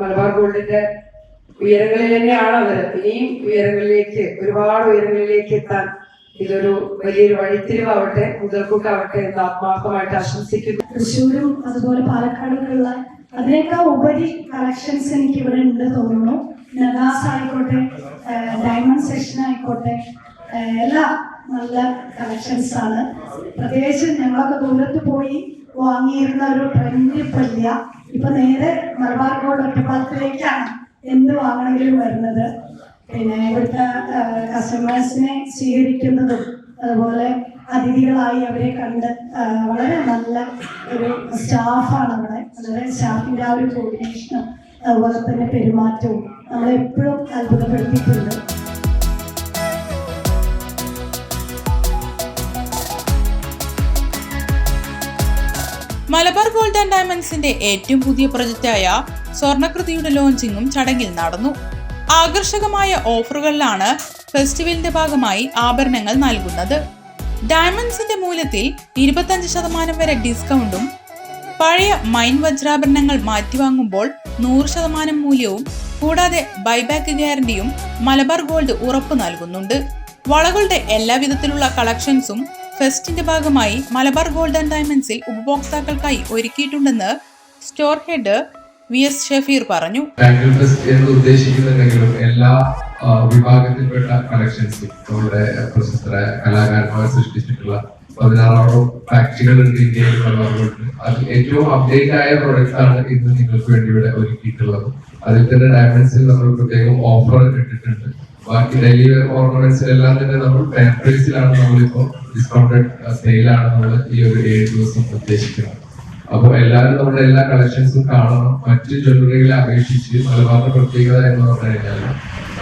മലബാർ ഗോൾഡിന്റെ ഉയരങ്ങളിൽ തന്നെയാണ് അവർ ഇനിയും ഉയരങ്ങളിലേക്ക്, ഒരുപാട് ഉയരങ്ങളിലേക്ക് എത്താൻ ഇതൊരു വലിയൊരു വഴിത്തിരിവാവട്ടെ, മുതൽക്കൂട്ടാവട്ടെ എന്ന് ആത്മാർത്ഥമായിട്ട് ആശംസിക്കുന്നു. തൃശ്ശൂരും അതുപോലെ പാലക്കാടൊക്കെയുള്ള അതിനേക്കാൾ ഉപരി കളക്ഷൻസ് എനിക്ക് ഇവിടെ ഉണ്ട് തോന്നുന്നു. നഗാസ് ആയിക്കോട്ടെ, ഡയമണ്ട് സെക്ഷൻ ആയിക്കോട്ടെ, എല്ലാം നല്ല കളക്ഷൻസ് ആണ്. പ്രത്യേകിച്ച് ഞങ്ങളൊക്കെ ദൂരത്ത് പോയി വാങ്ങിയിരുന്ന ഒരു ട്രെൻഡ് ഇപ്പം ഇല്ല. ഇപ്പൊ നേരെ മലബാർ ഗോൾഡ് ഒറ്റപ്പാലത്തിലേക്കാണ് എന്ത് വാങ്ങണമെങ്കിലും വരുന്നത്. പിന്നെ ഇവിടുത്തെ കസ്റ്റമേഴ്സിനെ സ്വീകരിക്കുന്നതും അതുപോലെ അതിഥികളായി അവരെ കണ്ട് വളരെ നല്ല ഒരു സ്റ്റാഫാണ് അവിടെ. വളരെ സ്റ്റാഫിൻ്റെ ആ ഒരു കോർഡിനേഷനും അതുപോലെ തന്നെ പെരുമാറ്റവും നമ്മളെപ്പോഴും അത്ഭുതപ്പെടുത്തിയിട്ടുണ്ട്. മലബാർ ഗോൾഡ് ആൻഡ് ഡയമണ്ട്സിന്റെ ഏറ്റവും പുതിയ പ്രൊജക്റ്റായ സ്വർണ്ണകൃതിയുടെ ലോഞ്ചിങ്ങും ചടങ്ങിൽ നടന്നു. ആകർഷകമായ ഓഫറുകളിലാണ് ഫെസ്റ്റിവലിന്റെ ഭാഗമായി ആഭരണങ്ങൾ നൽകുന്നത്. ഡയമണ്ട്സിന്റെ മൂല്യത്തിൽ 25% വരെ ഡിസ്കൗണ്ടും പഴയ മൈൻ വജ്രാഭരണങ്ങൾ മാറ്റിവാങ്ങുമ്പോൾ 100% മൂല്യവും കൂടാതെ ബൈബാക്ക് ഗ്യാരണ്ടിയും മലബാർ ഗോൾഡ് ഉറപ്പു നൽകുന്നുണ്ട്. വളകളുടെ എല്ലാവിധത്തിലുള്ള കളക്ഷൻസും ഫെസ്റ്റിന്റെ ഭാഗമായി മലബാർ ഗോൾഡ് ആൻഡ് ഡയമണ്ട്സിൽ ഉപഭോക്താക്കൾക്കായി ഒരുക്കിയിട്ടുണ്ടെന്ന് സ്റ്റോർ ഹെഡ് VS ഷഫീർ പറഞ്ഞു. ബാംഗിൾ ഫെസ്റ്റ് എന്ന് ഉദ്ദേശിക്കുന്നുണ്ടെങ്കിലും എല്ലാ വിഭാഗത്തിൽപ്പെട്ട കളക്ഷൻസും നമ്മുടെ പ്രശസ്തരായ കലാകാരന്മാർ സൃഷ്ടിച്ചിട്ടുള്ള 16 ഫാക്ടറികൾ ഉണ്ട് ഇന്ത്യയിൽ മലബാർ ഗോൾഡിൽ. അത് ഏറ്റവും അപ്ഡേറ്റ് ആയ പ്രൊഡക്ട്സ് ആണ് ഇന്ന് നിങ്ങൾക്ക് വേണ്ടി ഇവിടെ ഒരുക്കിയിട്ടുള്ളത്. അതിൽ തന്നെ ഡയമണ്ട്സിൽ നമ്മൾ പ്രത്യേകം ഓഫർ ഇട്ടിട്ടുണ്ട്. ബാക്കി ഡെയിലി വെയർ ഓർണമെന്റ്സിലെല്ലാം തന്നെ നമ്മൾ ഫെയർ പ്രൈസിലാണ് നമ്മളിപ്പോൾ ഡിസ്കൗണ്ടഡ് സെയിലാണ് നമ്മൾ ഈ ഒരു 7 ദിവസം ഉദ്ദേശിക്കുന്നത്. അപ്പോൾ എല്ലാവരും നമ്മുടെ എല്ലാ കളക്ഷൻസും കാണണം. മറ്റ് ജ്വല്ലറികളെ അപേക്ഷിച്ച് മലബാറിന്റെ പ്രത്യേകത എന്ന് പറഞ്ഞു കഴിഞ്ഞാൽ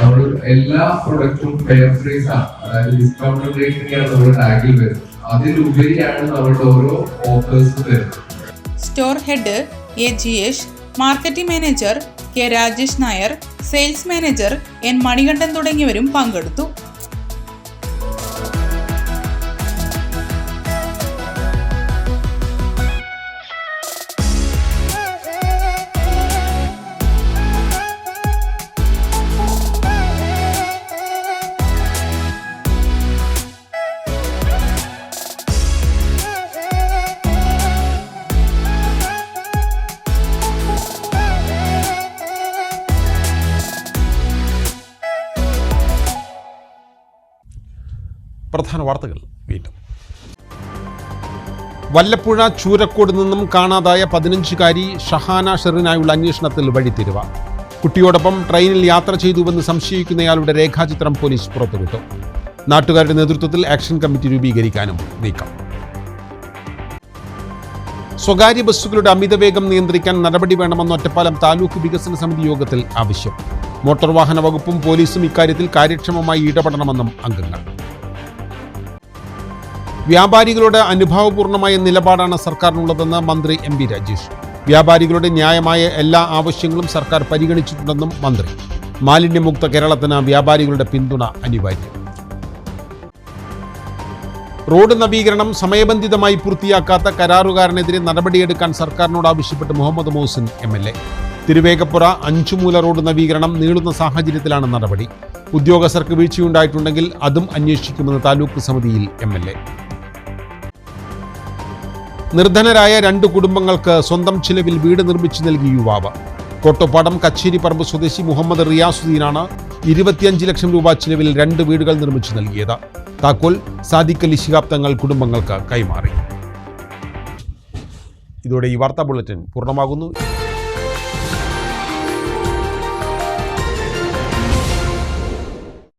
നമ്മൾ എല്ലാ പ്രൊഡക്റ്റും ഫെയർ പ്രൈസ് ആണ്, അതായത് ഡിസ്കൗണ്ടഡ് റേറ്റിനെയാണ് നമ്മൾ ടാഗിൽ വരുന്നത്. അതിലുപരിയാണ് നമ്മുടെ ഓരോ ഓഫേഴ്സ് വരുന്നത്. Store head A Jiyesh, marketing manager K Rajesh Nair, sales manager N Manikandan തുടങ്ങിയവരും പങ്കെടുത്തു. പ്രധാന വാർത്തകൾ വീണ്ടും. വല്ലപ്പുഴ ചൂരക്കോട് നിന്നും കാണാതായ 15-കാരി ഷഹാന ഷെറിനായുള്ള അന്വേഷണത്തിൽ വഴിത്തിരിവ്. കുട്ടിയോടൊപ്പം ട്രെയിനിൽ യാത്ര ചെയ്തുവെന്ന് സംശയിക്കുന്നയാളുടെ രേഖാചിത്രം പോലീസ് പുറത്തുവിട്ടു. നാട്ടുകാരുടെ നേതൃത്വത്തിൽ ആക്ഷൻ കമ്മിറ്റി രൂപീകരിക്കാനും നീക്കം. സ്വകാര്യ ബസ്സുകളുടെ അമിതവേഗം നിയന്ത്രിക്കാൻ നടപടി വേണമെന്ന് ഒറ്റപ്പാലം താലൂക്ക് വികസന സമിതി യോഗത്തിൽ ആവശ്യം. മോട്ടോർ വാഹന വകുപ്പും പോലീസും ഇക്കാര്യത്തിൽ കാര്യക്ഷമമായി ഇടപെടണമെന്നും അംഗങ്ങൾ. വ്യാപാരികളുടെ അനുഭാവപൂർണമായ നിലപാടാണ് സർക്കാരിനുള്ളതെന്ന് മന്ത്രി MB രാജേഷ്. വ്യാപാരികളുടെ ന്യായമായ എല്ലാ ആവശ്യങ്ങളും സർക്കാർ പരിഗണിച്ചിട്ടുണ്ടെന്നും മന്ത്രി. മാലിന്യമുക്ത കേരളത്തിന് വ്യാപാരികളുടെ പിന്തുണ അനിവാര്യം. റോഡ് നവീകരണം സമയബന്ധിതമായി പൂർത്തിയാക്കാത്ത കരാറുകാരനെതിരെ നടപടിയെടുക്കാൻ സർക്കാരിനോട് ആവശ്യപ്പെട്ട് മുഹമ്മദ് മോഹസിൻ MLA. തിരുവേഗപ്പുറ 5 മൂല റോഡ് നവീകരണം നീളുന്ന സാഹചര്യത്തിലാണ് നടപടി. ഉദ്യോഗസ്ഥർക്ക് വീഴ്ചയുണ്ടായിട്ടുണ്ടെങ്കിൽ അതും അന്വേഷിക്കുമെന്ന് താലൂക്ക് സമിതിയിൽ MLA. നിർധനരായ 2 കുടുംബങ്ങൾക്ക് സ്വന്തം ചിലവിൽ വീട് നിർമ്മിച്ചു നൽകിയ യുവാവ്. കോട്ടപ്പാടം കച്ചേരിപ്പറമ്പ് സ്വദേശി മുഹമ്മദ് റിയാസുദ്ദീനാണ് 25 ലക്ഷം രൂപ ചിലവിൽ 2 വീടുകൾ നിർമ്മിച്ചു നൽകിയത്. താക്കോൽ സാദിഖ് അലി ശിഹാബ് തങ്ങൾ കുടുംബങ്ങൾക്ക് കൈമാറി. ഇതോടെ ഈ വാർത്താ ബുള്ളറ്റിൻ പൂർണ്ണമാകുന്നു.